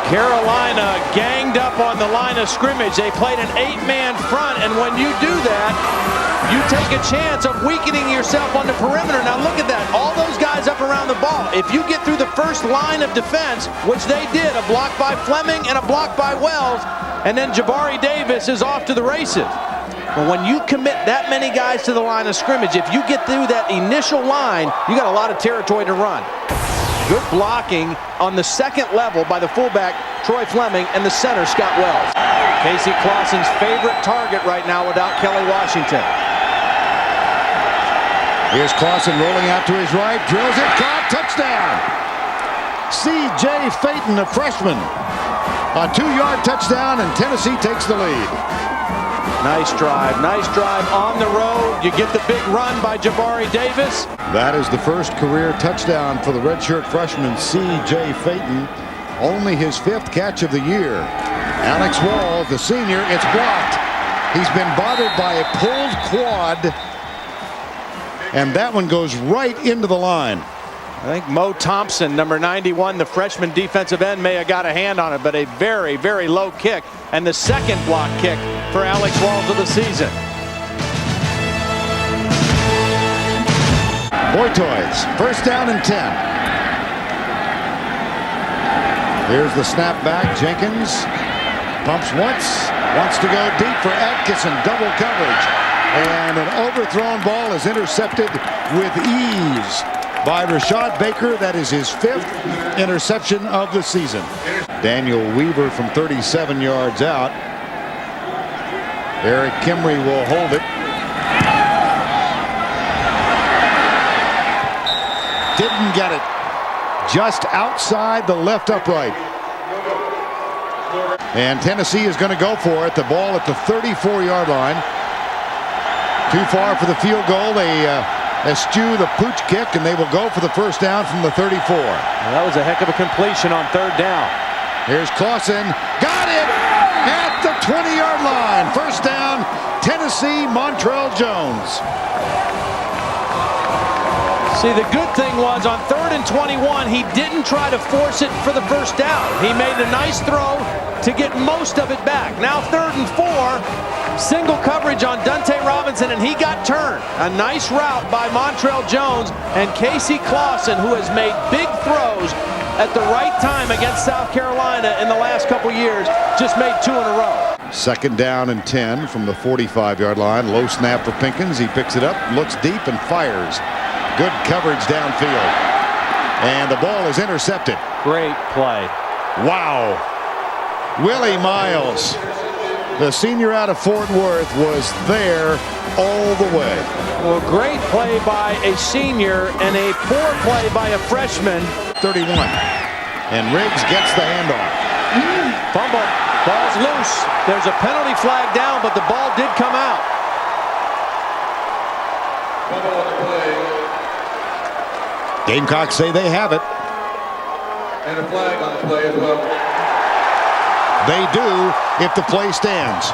Carolina ganged up on the line of scrimmage. They played an 8-man front, and when you do that, you take a chance of weakening yourself on the perimeter. Now look at that. All those guys up around the ball. If you get through the first line of defense, which they did, a block by Fleming and a block by Wells, and then Jabari Davis is off to the races. But when you commit that many guys to the line of scrimmage, if you get through that initial line, you got a lot of territory to run. Good blocking on the 2nd level by the fullback, Troy Fleming, and the center, Scott Wells. Casey Clausen's favorite target right now without Kelly Washington. Here's Clausen rolling out to his right, drills it, caught, touchdown. C.J. Phaeton, a freshman. A 2-yard touchdown, and Tennessee takes the lead. Nice drive on the road. You get the big run by Jabari Davis. That is the first career touchdown for the redshirt freshman C.J. Phaeton. Only his 5th catch of the year. Alex Wall, the senior, it's blocked. He's been bothered by a pulled quad, and that one goes right into the line. I think Mo Thompson, number 91, the freshman defensive end, may have got a hand on it, but a very, very low kick, and the 2nd block kick for Alex Walls of the season. Boy Toys, 1st down and 10. Here's the snap back. Jenkins pumps once, Wants to go deep for Atkinson. Double coverage. And an overthrown ball is intercepted with ease by Rashad Baker. That is his 5th interception of the season. Daniel Weaver from 37 yards out. Eric Kimry will hold it. Didn't get it. Just outside the left upright. And Tennessee is going to go for it. The ball at the 34-yard line. Too far for the field goal. They eschew the pooch kick, and they will go for the first down from the 34. Well, that was a heck of a completion on 3rd down. Here's Clausen. Got it at the 20-yard line. First down, Tennessee, Montrell Jones. See, the good thing was on 3rd and 21, he didn't try to force it for the first down. He made a nice throw to get most of it back. Now 3rd and 4, single coverage on Dante Robinson, and he got turned. A nice route by Montrell Jones, and Casey Clausen, who has made big throws at the right time against South Carolina in the last couple years, just made 2 in a row. 2nd down and 10 from the 45-yard line. Low snap for Pinkins. He picks it up, looks deep, and fires. Good coverage downfield. And the ball is intercepted. Great play. Wow. Willie Miles, the senior out of Fort Worth, was there all the way. Well, great play by a senior and a poor play by a freshman. 31. And Riggs gets the handoff. Fumble. Ball's loose. There's a penalty flag down, but the ball did come out. Gamecocks say they have it. And a flag on the play as well. They do if the play stands.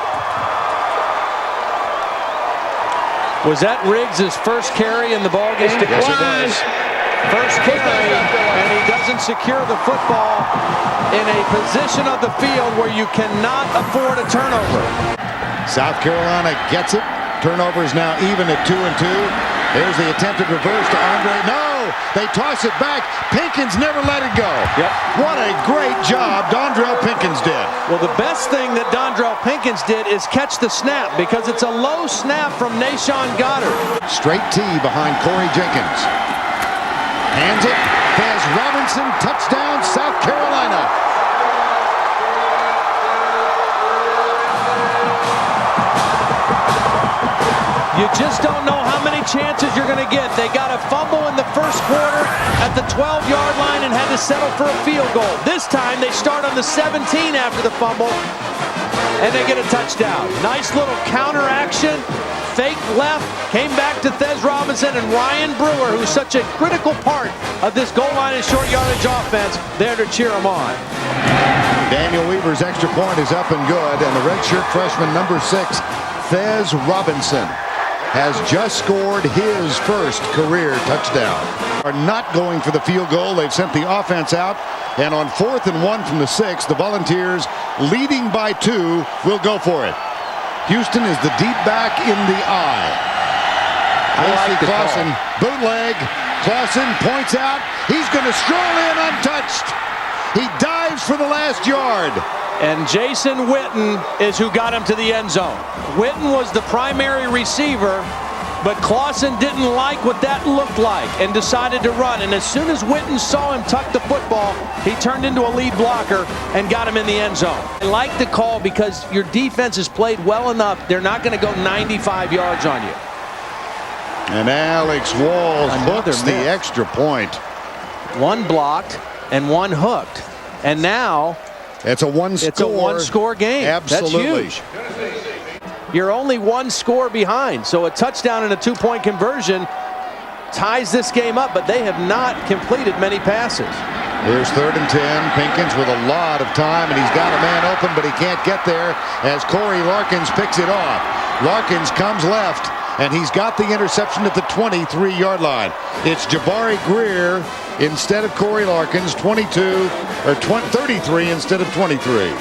Was that Riggs' first carry in the ball game? Yes, it was. First carry, and he doesn't secure the football in a position of the field where you cannot afford a turnover. South Carolina gets it. Turnover is now even at 2 and 2. There's the attempted reverse to Andre. No! They toss it back. Pinkins never let it go. Yep. What a great job Dondrell Pinkins did. Well, the best thing that Dondrell Pinkins did is catch the snap, because it's a low snap from Nashawn Goddard. Straight T behind Corey Jenkins. Hands it. Fez Robinson. Touchdown, South Carolina. You just don't know how many chances you're going to get. They got a fumble in the first quarter at the 12-yard line and had to settle for a field goal. This time they start on the 17 after the fumble, and they get a touchdown. Nice little counter action. Fake left, came back to Thez Robinson, and Ryan Brewer, who's such a critical part of this goal line and short yardage offense, there to cheer him on. Daniel Weaver's extra point is up and good, and the redshirt freshman number 6, Thez Robinson, has just scored his first career touchdown. Are not going for the field goal. They've sent the offense out, and on 4th and 1 from the 6, the Volunteers, leading by 2, will go for it. Houston is the deep back in the eye. Casey Clausen, bootleg. Clausen points out. He's going to stroll in untouched. He dives for the last yard. And Jason Witten is who got him to the end zone. Witten was the primary receiver, but Clausen didn't like what that looked like and decided to run. And as soon as Witten saw him tuck the football, he turned into a lead blocker and got him in the end zone. I like the call because your defense has played well enough. They're not going to go 95 yards on you. And Alex Walls hooks the extra point. One blocked and one hooked. And now it's a one-score game. Absolutely. That's huge. You're only 1 score behind, so a touchdown and a 2-point conversion ties this game up, but they have not completed many passes. Here's 3rd and 10. Pinkins with a lot of time, and he's got a man open, but he can't get there as Corey Larkins picks it off. Larkins comes left, and he's got the interception at the 23-yard line. It's Jabari Greer instead of Corey Larkins, 33 instead of 23.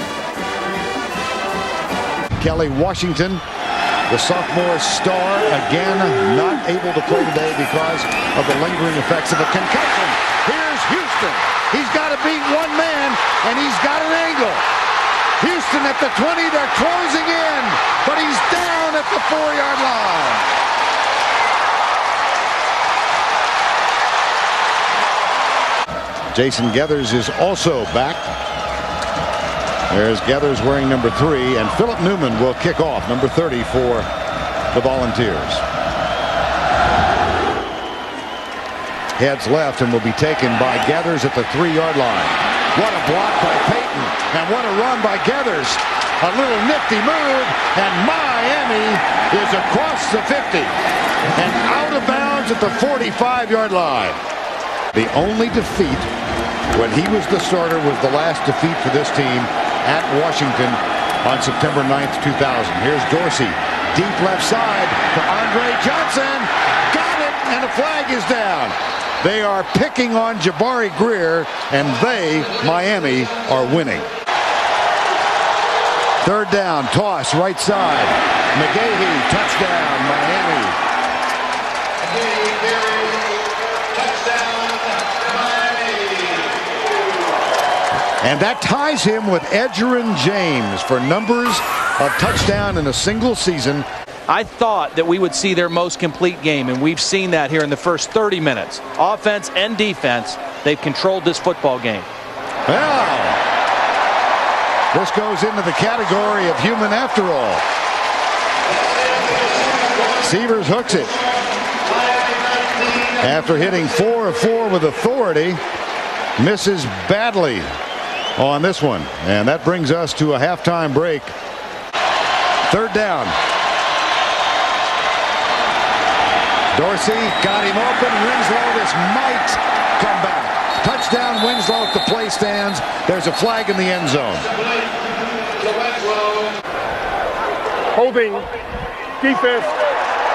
Kelly Washington, the sophomore star, again not able to play today because of the lingering effects of a concussion. Here's Houston. He's got to beat one man, and he's got an angle. Houston Boston at the 20. They're closing in, but he's down at the 4-yard line. Jason Geathers is also back. There's Geathers wearing number 3, and Philip Newman will kick off, number 30 for the Volunteers. Heads left and will be taken by Geathers at the 3-yard line. What a block by Payton, and what a run by Geathers. A little nifty move, and Miami is across the 50 and out of bounds at the 45-yard line. The only defeat when he was the starter was the last defeat for this team at Washington on September 9th, 2000. Here's Dorsey, deep left side for Andre Johnson. Got it, and the flag is down. They are picking on Jabari Greer, and they, Miami, are winning. Third down, toss, right side. McGahee, touchdown, Miami. And that ties him with Edgerrin James for numbers of touchdown in a single season. I thought that we would see their most complete game, and we've seen that here in the first 30 minutes. Offense and defense, they've controlled this football game. Well, this goes into the category of human after all. Severs hooks it. After hitting 4 of 4 with authority, misses badly on this one, and that brings us to a halftime break. Third down. Dorsey got him open. Winslow, this might come back. Touchdown, Winslow if the play stands. There's a flag in the end zone. Holding, defense,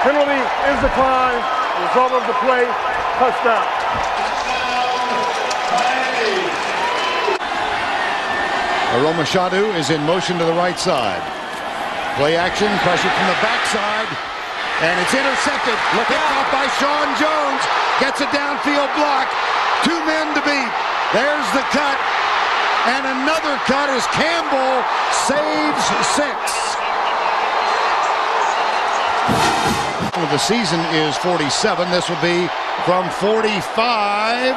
penalty is declined. Result of the play, touchdown. Aroma Shadu is in motion to the right side. Play action, pressure from the backside, and it's intercepted. Look out by Sean Jones. Gets a downfield block. 2 men to beat. There's the cut, and another cut as Campbell saves 6. The season is 47. This will be from 45.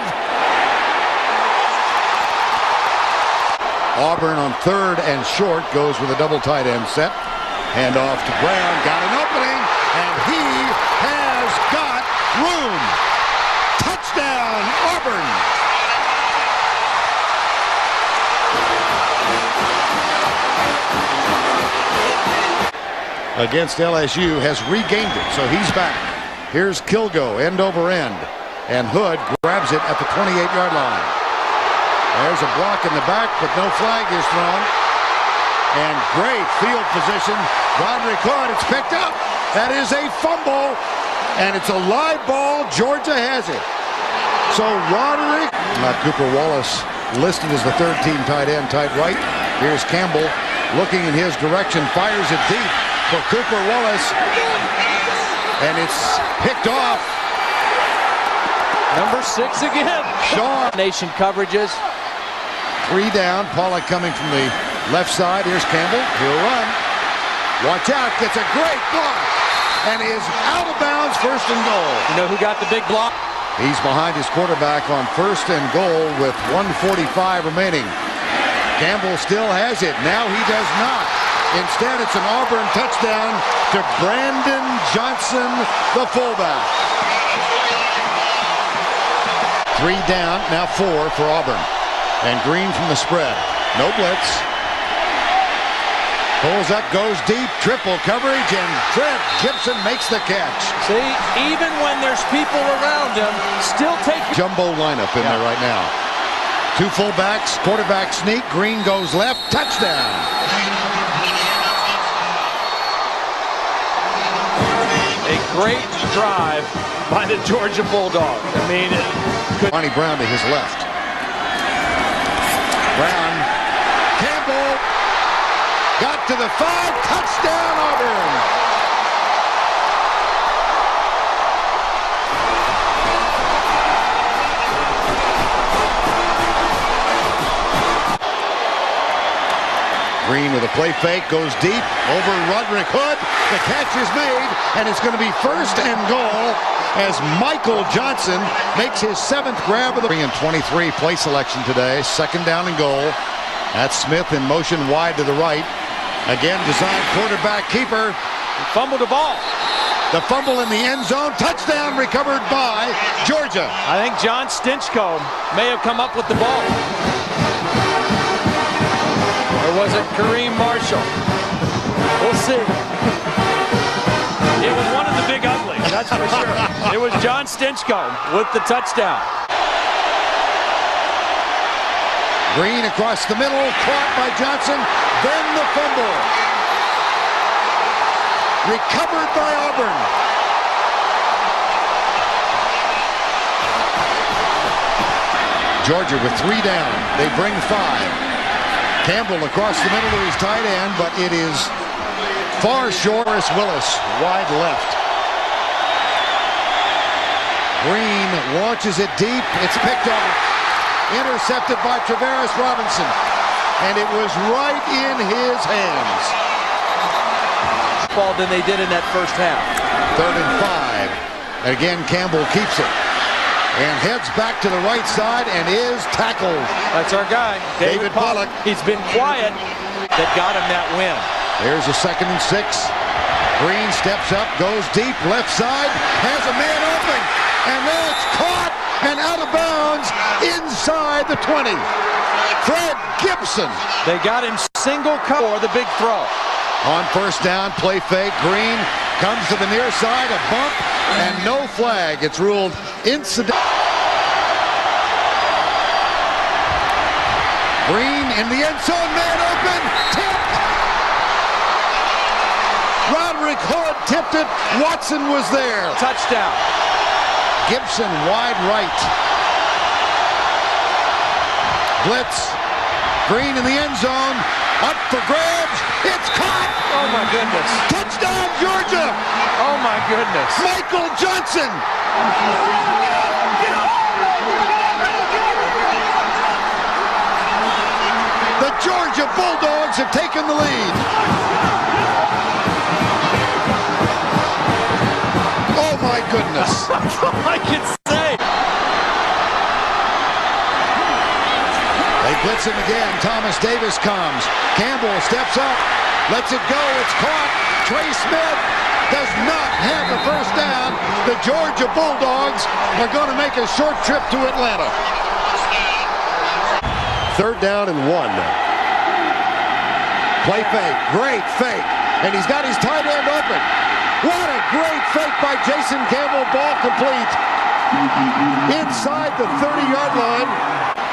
Auburn on third and short goes with a double tight end set. Hand off to Brown. Got an opening, and he has got room. Touchdown, Auburn. Against LSU, has regained it, so he's back. Here's Kilgo, end over end, and Hood grabs it at the 28-yard line. There's a block in the back, but no flag is thrown. And great field position. Roderick Hood, it's picked up. That is a fumble, and it's a live ball. Georgia has it. So Roderick, not Cooper Wallace, listed as the third-team tight end, tight right. Here's Campbell looking in his direction, fires it deep for Cooper Wallace, and it's picked off. Number 6 again. Shaw. Nation coverages. 3 down. Pollock coming from the left side. Here's Campbell. He'll run. Watch out. Gets a great block. And is out of bounds, first and goal. You know who got the big block? He's behind his quarterback on first and goal with 1:45 remaining. Campbell still has it. Now he does not. Instead, it's an Auburn touchdown to Brandon Johnson, the fullback. 3 down, now 4 for Auburn. And Green from the spread. No blitz. Pulls up, goes deep, triple coverage, and Fred Gibson makes the catch. See, even when there's people around him, still take... Jumbo lineup in there right now. 2 fullbacks, quarterback sneak, Green goes left, touchdown. A great drive by the Georgia Bulldogs. I mean, Ronnie Brown to his left. Brown, Campbell, got to the 5, touchdown Auburn. Green with a play fake, goes deep over Roderick Hood. The catch is made, and it's going to be 1st and goal as Michael Johnson makes his 7th grab of the 3-23 play selection today. 2nd down and goal. That's Smith in motion wide to the right. Again, designed quarterback keeper. Fumbled the ball. The fumble in the end zone. Touchdown recovered by Georgia. I think John Stinchcomb may have come up with the ball. Or was it Kareem Marshall? We'll see. It was one of the big uglies, that's for sure. It was John Stinchcomb with the touchdown. Green across the middle, caught by Johnson. Then the fumble. Recovered by Auburn. Georgia with 3 down. They bring 5. Campbell across the middle to his tight end, but it is far short. Willis wide left. Green launches it deep. It's picked off. Intercepted by Travaris Robinson. And it was right in his hands. Ball than they did in that first half. 3rd and 5. And again, Campbell keeps it. And heads back to the right side and is tackled. That's our guy, David Pollock. He's been quiet. That got him that win. There's a 2nd and 6. Green steps up, goes deep, left side, has a man open, and then it's caught and out of bounds inside the 20. Fred Gibson. They got him single cover the big throw. On 1st down, play fake. Green comes to the near side, a bump, and no flag. It's ruled incident. Green in the end zone, man open, tipped. Roderick Hood tipped it. Watson was there. Touchdown. Gibson wide right. Blitz. Green in the end zone. Up for grabs. It's caught. Oh my goodness. Touchdown Georgia. Oh my goodness. Michael Johnson. The Georgia Bulldogs have taken the lead. Oh my goodness. That's all I can say. They blitz him again. Thomas Davis comes. Campbell steps up. Lets it go. It's caught. Trey Smith does not have the 1st down. The Georgia Bulldogs are going to make a short trip to Atlanta. 3rd down and 1. Play fake. Great fake. And he's got his tight end open. What a great fake by Jason Campbell. Ball complete. Inside the 30-yard line.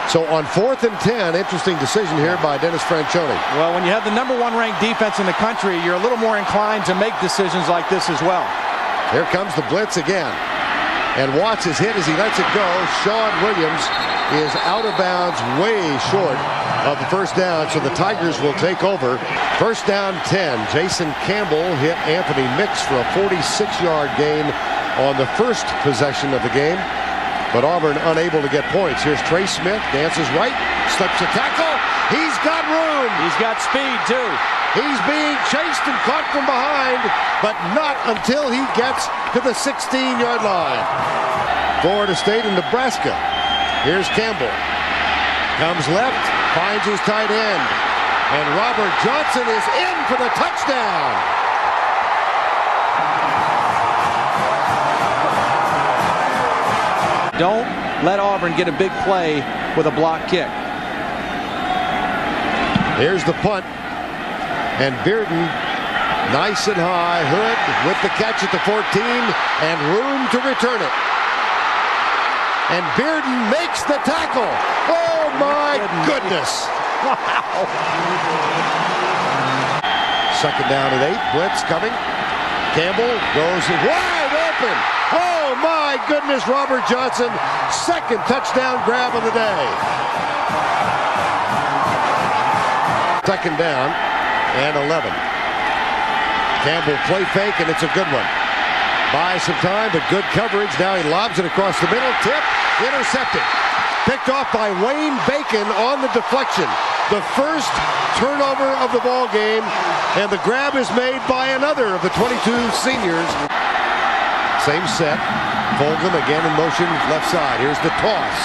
So on 4th and 10, interesting decision here by Dennis Franchione. Well, when you have the #1 ranked defense in the country, you're a little more inclined to make decisions like this as well. Here comes the blitz again. And Watts is hit as he lets it go. Sean Williams is out of bounds, way short of the 1st down, so the Tigers will take over. 1st down 10. Jason Campbell hit Anthony Mix for a 46-yard gain on the 1st possession of the game. But Auburn unable to get points. Here's Trey Smith, dances right, slips a tackle. He's got room. He's got speed, too. He's being chased and caught from behind, but not until he gets to the 16-yard line. Florida State and Nebraska. Here's Campbell. Comes left, finds his tight end. And Robert Johnson is in for the touchdown. Don't let Auburn get a big play with a block kick. Here's the punt. And Bearden, nice and high. Hood with the catch at the 14 and room to return it. And Bearden makes the tackle. Oh my goodness. Wow. 2nd down and 8. Blitz coming. Campbell goes wide open. Oh my goodness, Robert Johnson. 2nd touchdown grab of the day. 2nd down and 11. Campbell play fake, and it's a good one. Buys some time, but good coverage. Now he lobs it across the middle. Tip, intercepted. Picked off by Wayne Bacon on the deflection. The first turnover of the ball game, and the grab is made by another of the 22 seniors. Same set. Fulgham again in motion, left side. Here's the toss.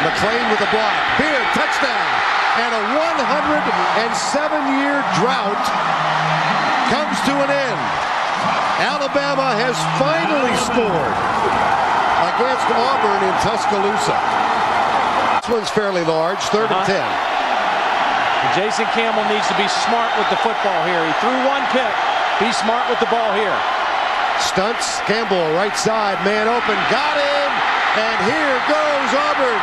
McLean with a block. Beard, touchdown. And a 107-year drought comes to an end. Alabama has finally scored against Auburn in Tuscaloosa. This one's fairly large, 3rd and 10. And Jason Campbell needs to be smart with the football here. He threw one pick. Be smart with the ball here. Stunts, Campbell, right side, man open, got him, and here goes Auburn.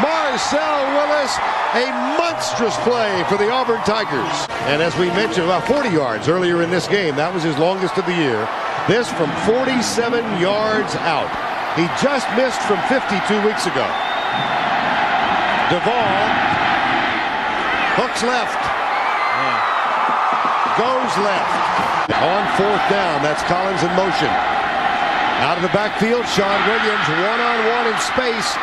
Marcel Willis, a monstrous play for the Auburn Tigers. And as we mentioned, about 40 yards earlier in this game. That was his longest of the year. This from 47 yards out. He just missed from 50 2 weeks ago. Duvall hooks left. Goes left. On 4th down, that's Collins in motion. Out of the backfield, Sean Williams one-on-one in space.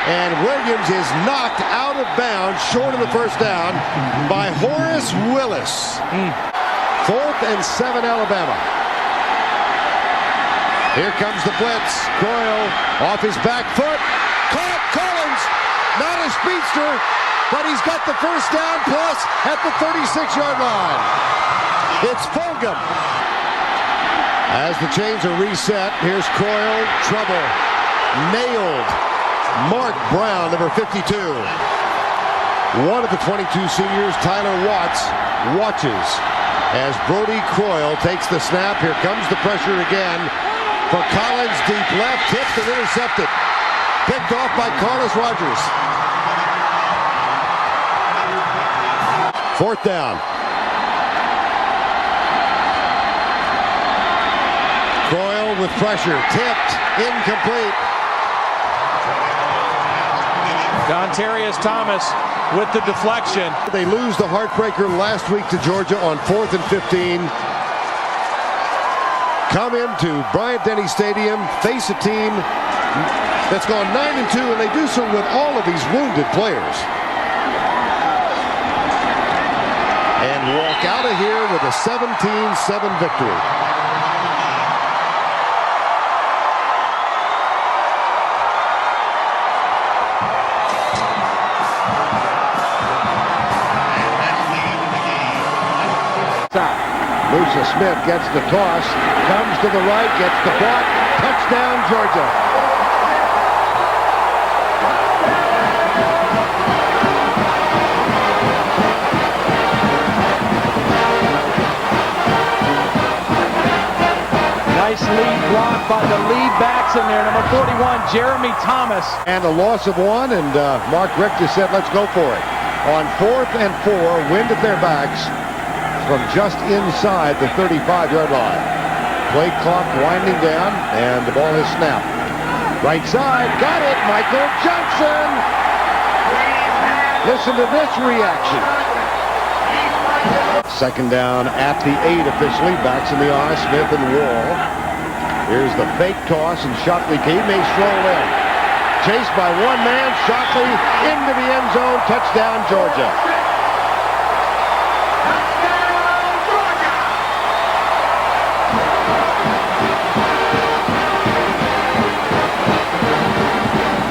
And Williams is knocked out of bounds, short of the first down, by Horace Willis. 4th and 7, Alabama. Here comes the blitz. Coyle off his back foot. Caught Collins. Not a speedster, but he's got the first down plus at the 36-yard line. It's Fulgham. As the chains are reset, here's Coyle. Trouble. Nailed. Mark Brown, number 52. One of the 22 seniors, Tyler Watts, watches as Brody Croyle takes the snap. Here comes the pressure again for Collins, deep left, tipped and intercepted. Picked off by Carlos Rogers. 4th down. Croyle with pressure, tipped, incomplete. Dontarius Thomas with the deflection. They lose the heartbreaker last week to Georgia on 4th and 15. Come into Bryant-Denny Stadium, face a team that's gone 9-2, and they do so with all of these wounded players. And walk out of here with a 17-7 victory. Musa Smith gets the toss, comes to the right, gets the block, touchdown Georgia. Nice lead block by the lead backs in there. Number 41, Jeremy Thomas. And a loss of 1, and Mark Richter said, let's go for it. On 4th and 4, wind at their backs from just inside the 35-yard line. Play clock winding down, and the ball is snapped. Right side, got it, Michael Johnson! Listen to this reaction. 2nd down at the 8 officially. Backs in the eye, Smith and Wall. Here's the fake toss, and Shockley, he may stroll in. Chased by one man, Shockley into the end zone, touchdown Georgia.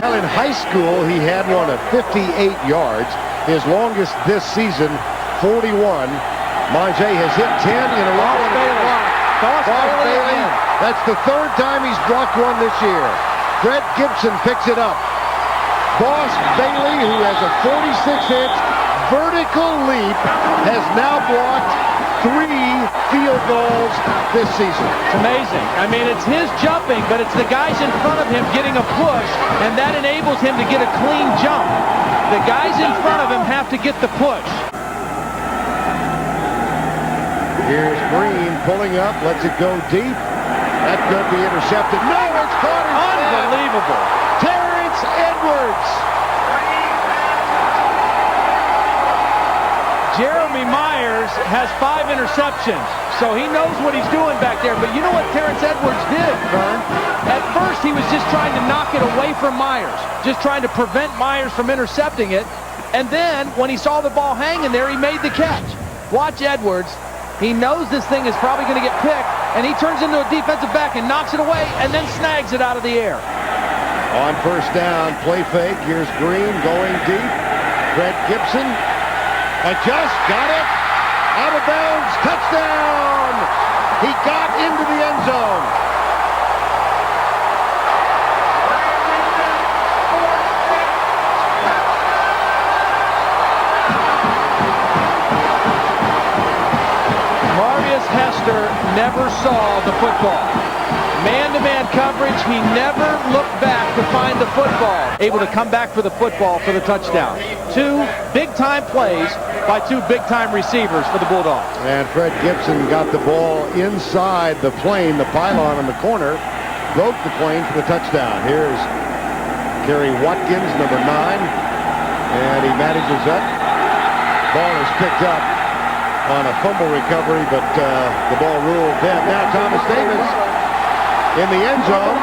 In high school, he had one of 58 yards. His longest this season, 41. Manje has hit 10 in a row. Boss Bailey. That's the 3rd time he's blocked one this year. Fred Gibson picks it up. Boss Bailey, who has a 46-inch vertical leap, has now blocked 3 field goals this season. It's amazing. I mean, it's his jumping, but it's the guys in front of him getting a push, and that enables him to get a clean jump. The guys in front of him have to get the push. Here's Green pulling up, lets it go deep. That could be intercepted. No, it's caught. Unbelievable. Terrence Edwards. Jeremy Myers has 5 interceptions, so he knows what he's doing back there. But you know what Terrence Edwards did, Vern? At first, he was just trying to knock it away from Myers, just trying to prevent Myers from intercepting it. And then, when he saw the ball hanging there, he made the catch. Watch Edwards. He knows this thing is probably going to get picked, and he turns into a defensive back and knocks it away and then snags it out of the air. On first down, play fake. Here's Green going deep. Fred Gibson adjusts, got it. Out of bounds, touchdown! He got into the end zone. Hester never saw the football. Man-to-man coverage, he never looked back to find the football. Able to come back for the football for the touchdown. 2 big-time plays by 2 big-time receivers for the Bulldogs. And Fred Gibson got the ball inside the plane, the pylon in the corner, broke the plane for the touchdown. Here's Kerry Watkins, number 9, and he manages up. Ball is picked up on a fumble recovery, but the ball ruled dead. Now Thomas Davis in the end zone.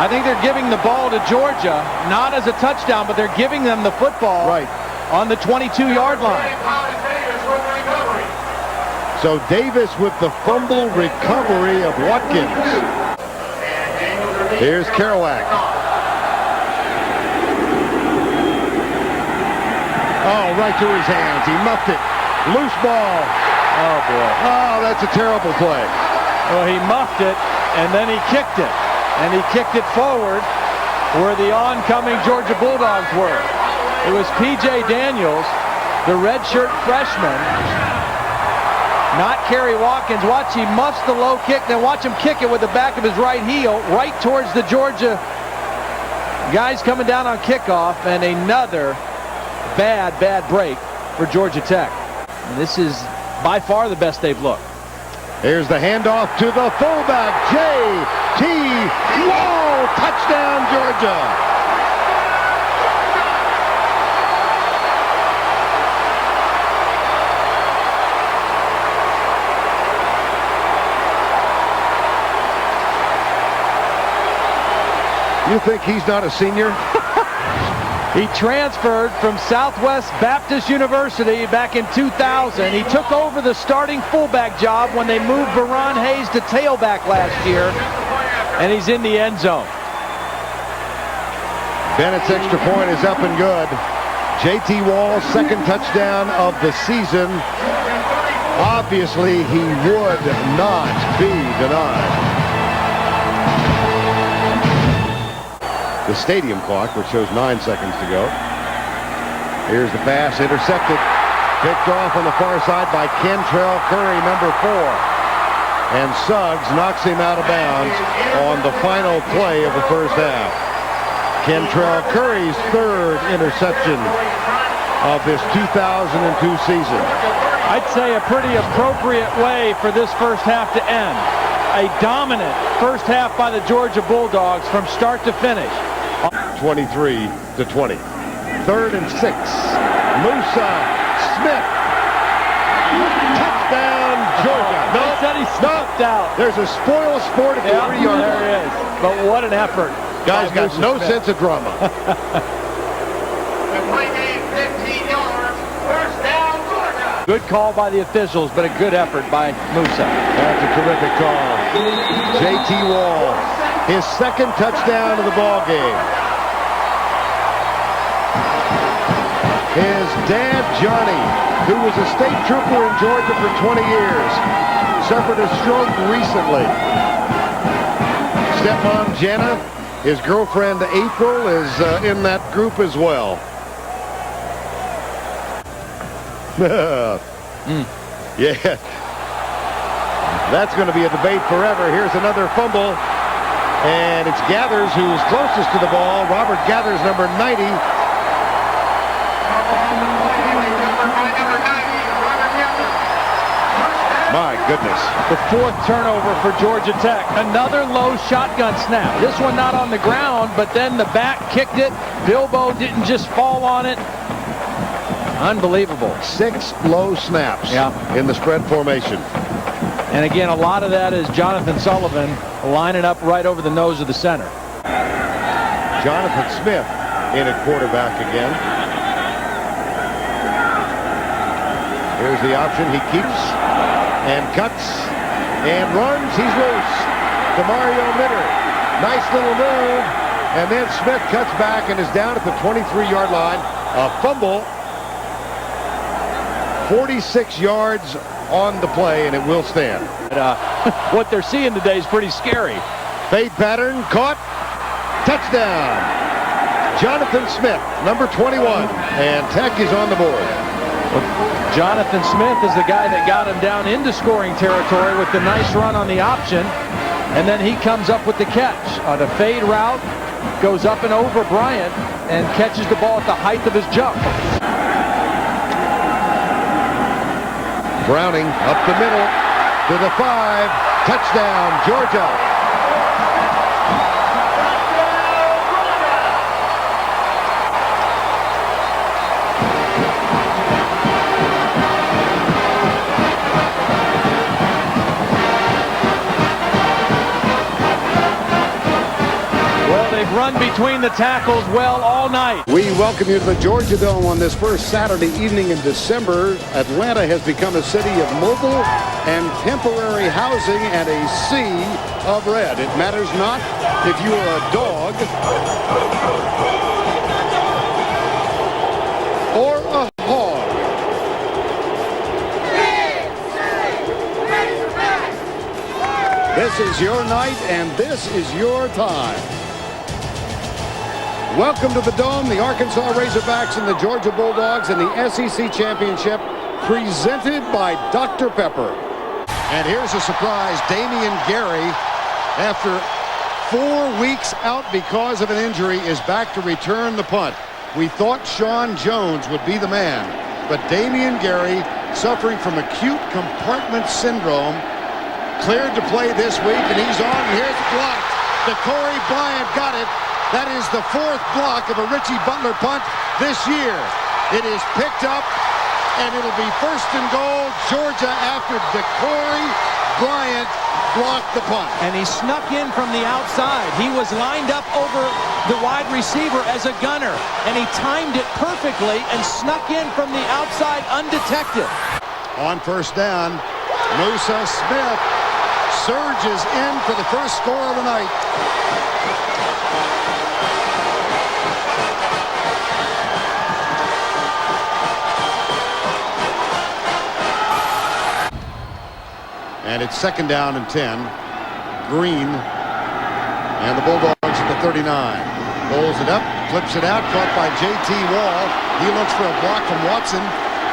I think they're giving the ball to Georgia, not as a touchdown, but they're giving them the football on the 22-yard line. So Davis with the fumble recovery of Watkins. Here's Kerouac. Oh, right to his hands. He muffed it. Loose ball. Oh, boy. Oh, that's a terrible play. Well, he muffed it, and then he kicked it. And he kicked it forward where the oncoming Georgia Bulldogs were. It was P.J. Daniels, the redshirt freshman, not Kerry Watkins. Watch, he muffs the low kick, then watch him kick it with the back of his right heel right towards the Georgia guys coming down on kickoff, and another bad break for Georgia Tech. And this is by far the best they've looked. Here's the handoff to the fullback, J.T. Wall. Touchdown, Georgia. You think he's not a senior? He transferred from Southwest Baptist University back in 2000. He took over the starting fullback job when they moved Veron Hayes to tailback last year, and he's in the end zone. Bennett's extra point is up and good. J.T. Wall's second touchdown of the season. Obviously, he would not be denied. The stadium clock, which shows 9 seconds to go. Here's the pass, intercepted. Picked off on the far side by Kentrell Curry, number 4. And Suggs knocks him out of bounds on the final play of the first half. Kentrell Curry's 3rd interception of this 2002 season. I'd say a pretty appropriate way for this first half to end. A dominant first half by the Georgia Bulldogs from start to finish. 23-20. 3rd and 6. Musa Smith. Touchdown, Georgia. No, said he snuffed out. There's a spoil sport at the 3-yard line. There is. But what an effort. Guys got no sense of drama. Good call by the officials, but a good effort by Musa. That's a terrific call. J.T. Wall, his 2nd touchdown of the ball game. His dad, Johnny, who was a state trooper in Georgia for 20 years, suffered a stroke recently. Stepmom, Jenna, his girlfriend, April, is in that group as well. Yeah. That's going to be a debate forever. Here's another fumble. And it's Gathers who's closest to the ball. Robert Gathers, number 90. My goodness. The 4th turnover for Georgia Tech. Another low shotgun snap. This one not on the ground, but then the back kicked it. Bilbo didn't just fall on it. Unbelievable. 6 low snaps in the spread formation. And again, a lot of that is Jonathan Sullivan lining up right over the nose of the center. Jonathan Smith in at quarterback again. Here's the option. He keeps and cuts and runs. He's loose to Mario Mitter. Nice little move. And then Smith cuts back and is down at the 23-yard line. A fumble. 46 yards on the play, and it will stand. What they're seeing today is pretty scary. Fade pattern, caught, touchdown. Jonathan Smith, number 21, and Tech is on the board. Jonathan Smith is the guy that got him down into scoring territory with the nice run on the option, and then he comes up with the catch. The fade route goes up and over Bryant and catches the ball at the height of his jump. Browning up the middle to the 5. Touchdown, Georgia. They've run between the tackles well all night. We welcome you to the Georgia Dome on this first Saturday evening in December. Atlanta has become a city of mobile and temporary housing and a sea of red. It matters not if you are a dog or a hog. This is your night and this is your time. Welcome to the Dome, the Arkansas Razorbacks and the Georgia Bulldogs in the SEC Championship, presented by Dr. Pepper. And here's a surprise. Damian Gary, after 4 weeks out because of an injury, is back to return the punt. We thought Sean Jones would be the man, but Damian Gary, suffering from acute compartment syndrome, cleared to play this week, and he's on. Here's blocked. DeCorey Bryant got it. That is the 4th block of a Richie Butler punt this year. It is picked up, and it'll be 1st and goal, Georgia, after DeCorey Bryant blocked the punt. And he snuck in from the outside. He was lined up over the wide receiver as a gunner, and he timed it perfectly and snuck in from the outside undetected. On 1st down, Musa Smith surges in for the first score of the night. And it's 2nd down and 10. Green and the Bulldogs at the 39. Pulls it up, flips it out, caught by J.T. Wall. He looks for a block from Watson.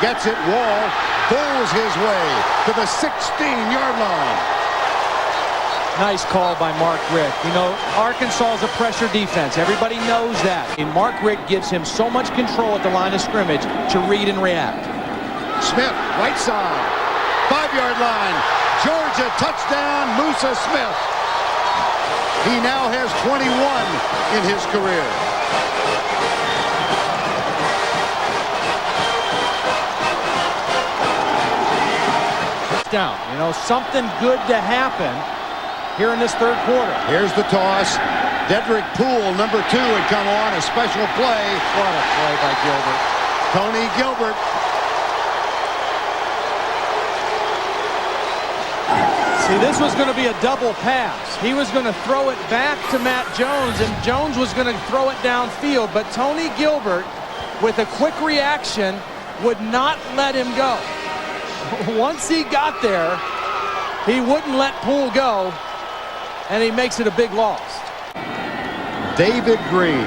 Gets it, Wall pulls his way to the 16-yard line. Nice call by Mark Richt. You know, Arkansas is a pressure defense. Everybody knows that. And Mark Richt gives him so much control at the line of scrimmage to read and react. Smith, right side, 5-yard line. Georgia touchdown, Musa Smith. He now has 21 in his career. Down. You know, something good to happen here in this 3rd quarter. Here's the toss. Dedrick Poole, number 2, had come on. A special play. What a play by Gilbert. Tony Gilbert. See, this was going to be a double pass. He was going to throw it back to Matt Jones, and Jones was going to throw it downfield. But Tony Gilbert, with a quick reaction, would not let him go. Once he got there, he wouldn't let Poole go, and he makes it a big loss. David Green.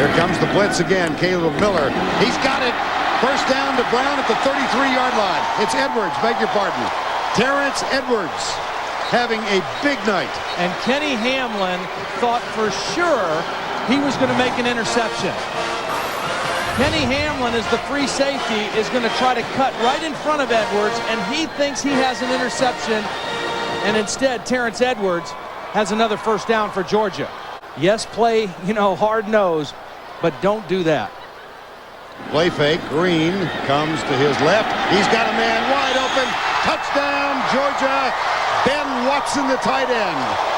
Here comes the blitz again. Caleb Miller. He's got it. 1st down to Brown at the 33-yard line. It's Edwards, beg your pardon. Terrence Edwards having a big night. And Kenny Hamlin thought for sure he was going to make an interception. Kenny Hamlin, as the free safety, is going to try to cut right in front of Edwards, and he thinks he has an interception, and instead Terrence Edwards has another first down for Georgia. Yes, play, hard nose, but don't do that. Play fake. Green comes to his left. He's got a man wide open. Touchdown, Georgia. Ben Watson, the tight end.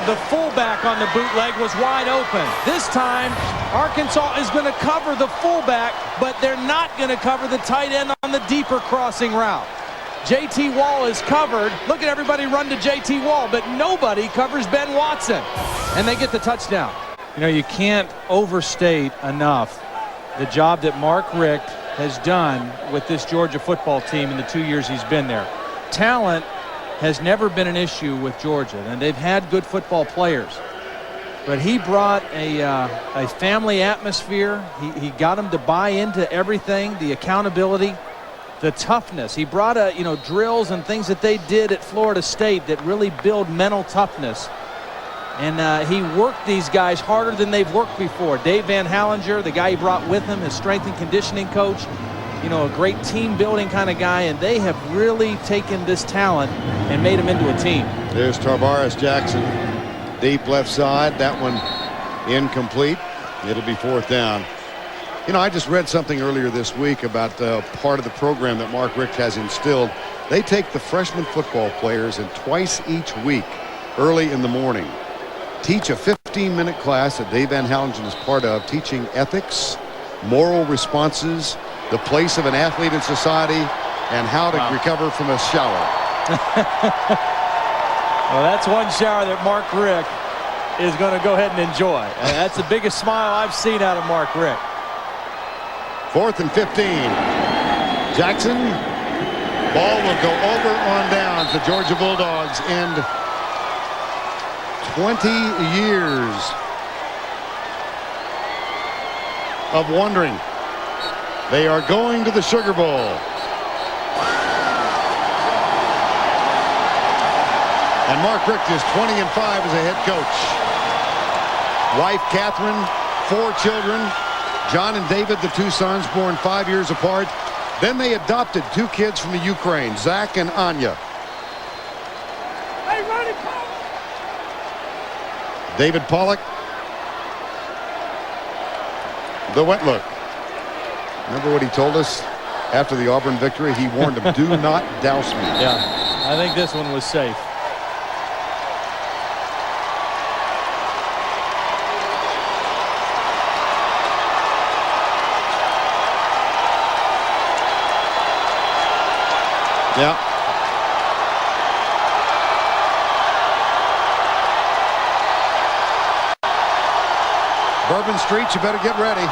The fullback on the bootleg was wide open. This time, Arkansas is going to cover the fullback, but they're not going to cover the tight end on the deeper crossing route. J.T. Wall is covered. Look at everybody run to J.T. Wall, but nobody covers Ben Watson. And they get the touchdown. You can't overstate enough the job that Mark Richt has done with this Georgia football team in the 2 years he's been there. Talent has never been an issue with Georgia, and they've had good football players. But he brought a family atmosphere. He got them to buy into everything, the accountability, the toughness. He brought drills and things that they did at Florida State that really build mental toughness. And he worked these guys harder than they've worked before. Dave Van Hallinger, the guy he brought with him, his strength and conditioning coach, a great team building kind of guy, and they have really taken this talent and made him into a team. There's Tarvaris Jackson, deep left side. That one incomplete. It'll be fourth down. I just read something earlier this week about part of the program that Mark Richt has instilled. They take the freshman football players and twice each week, early in the morning, teach a 15-minute class that Dave Van Hallinger is part of, teaching ethics, moral responses, the place of an athlete in society, and how to recover from a shower. Well, that's one shower that Mark Richt is going to go ahead and enjoy. That's the biggest smile I've seen out of Mark Richt. 4th and 15. Jackson. Ball will go over on downs. The Georgia Bulldogs end 20 years of wondering. They are going to the Sugar Bowl. And Mark Richt is 20-5 as a head coach. Wife Catherine, 4 children. John and David, the 2 sons, born 5 years apart. Then they adopted 2 kids from the Ukraine, Zach and Anya. Hey, Ronnie Pollock. David Pollock. The wet look. Remember what he told us after the Auburn victory? He warned them, do not douse me. Yeah, I think this one was safe. Yeah. Bourbon Street, you better get ready.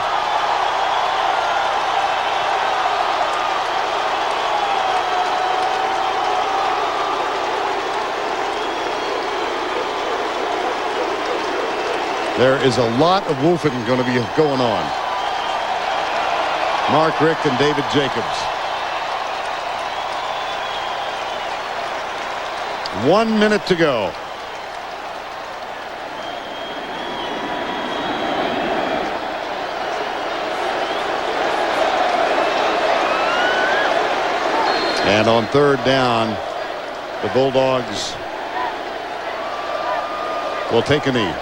There is a lot of wolfing going to be going on. Mark Richt and David Jacobs. 1 minute to go. And on 3rd down, the Bulldogs will take a knee.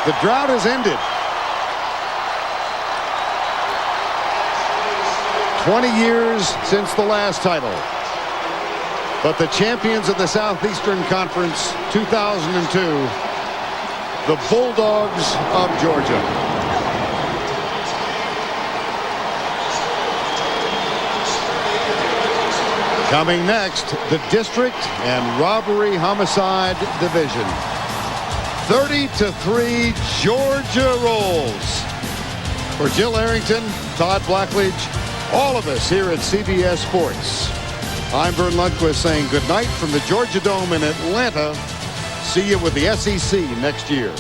The drought has ended. 20 years since the last title. But the champions of the Southeastern Conference 2002, the Bulldogs of Georgia. Coming next, the district and robbery homicide division. 30-3, Georgia rolls. For Jill Arrington, Todd Blackledge, all of us here at CBS Sports, I'm Vern Lundquist saying goodnight from the Georgia Dome in Atlanta. See you with the SEC next year.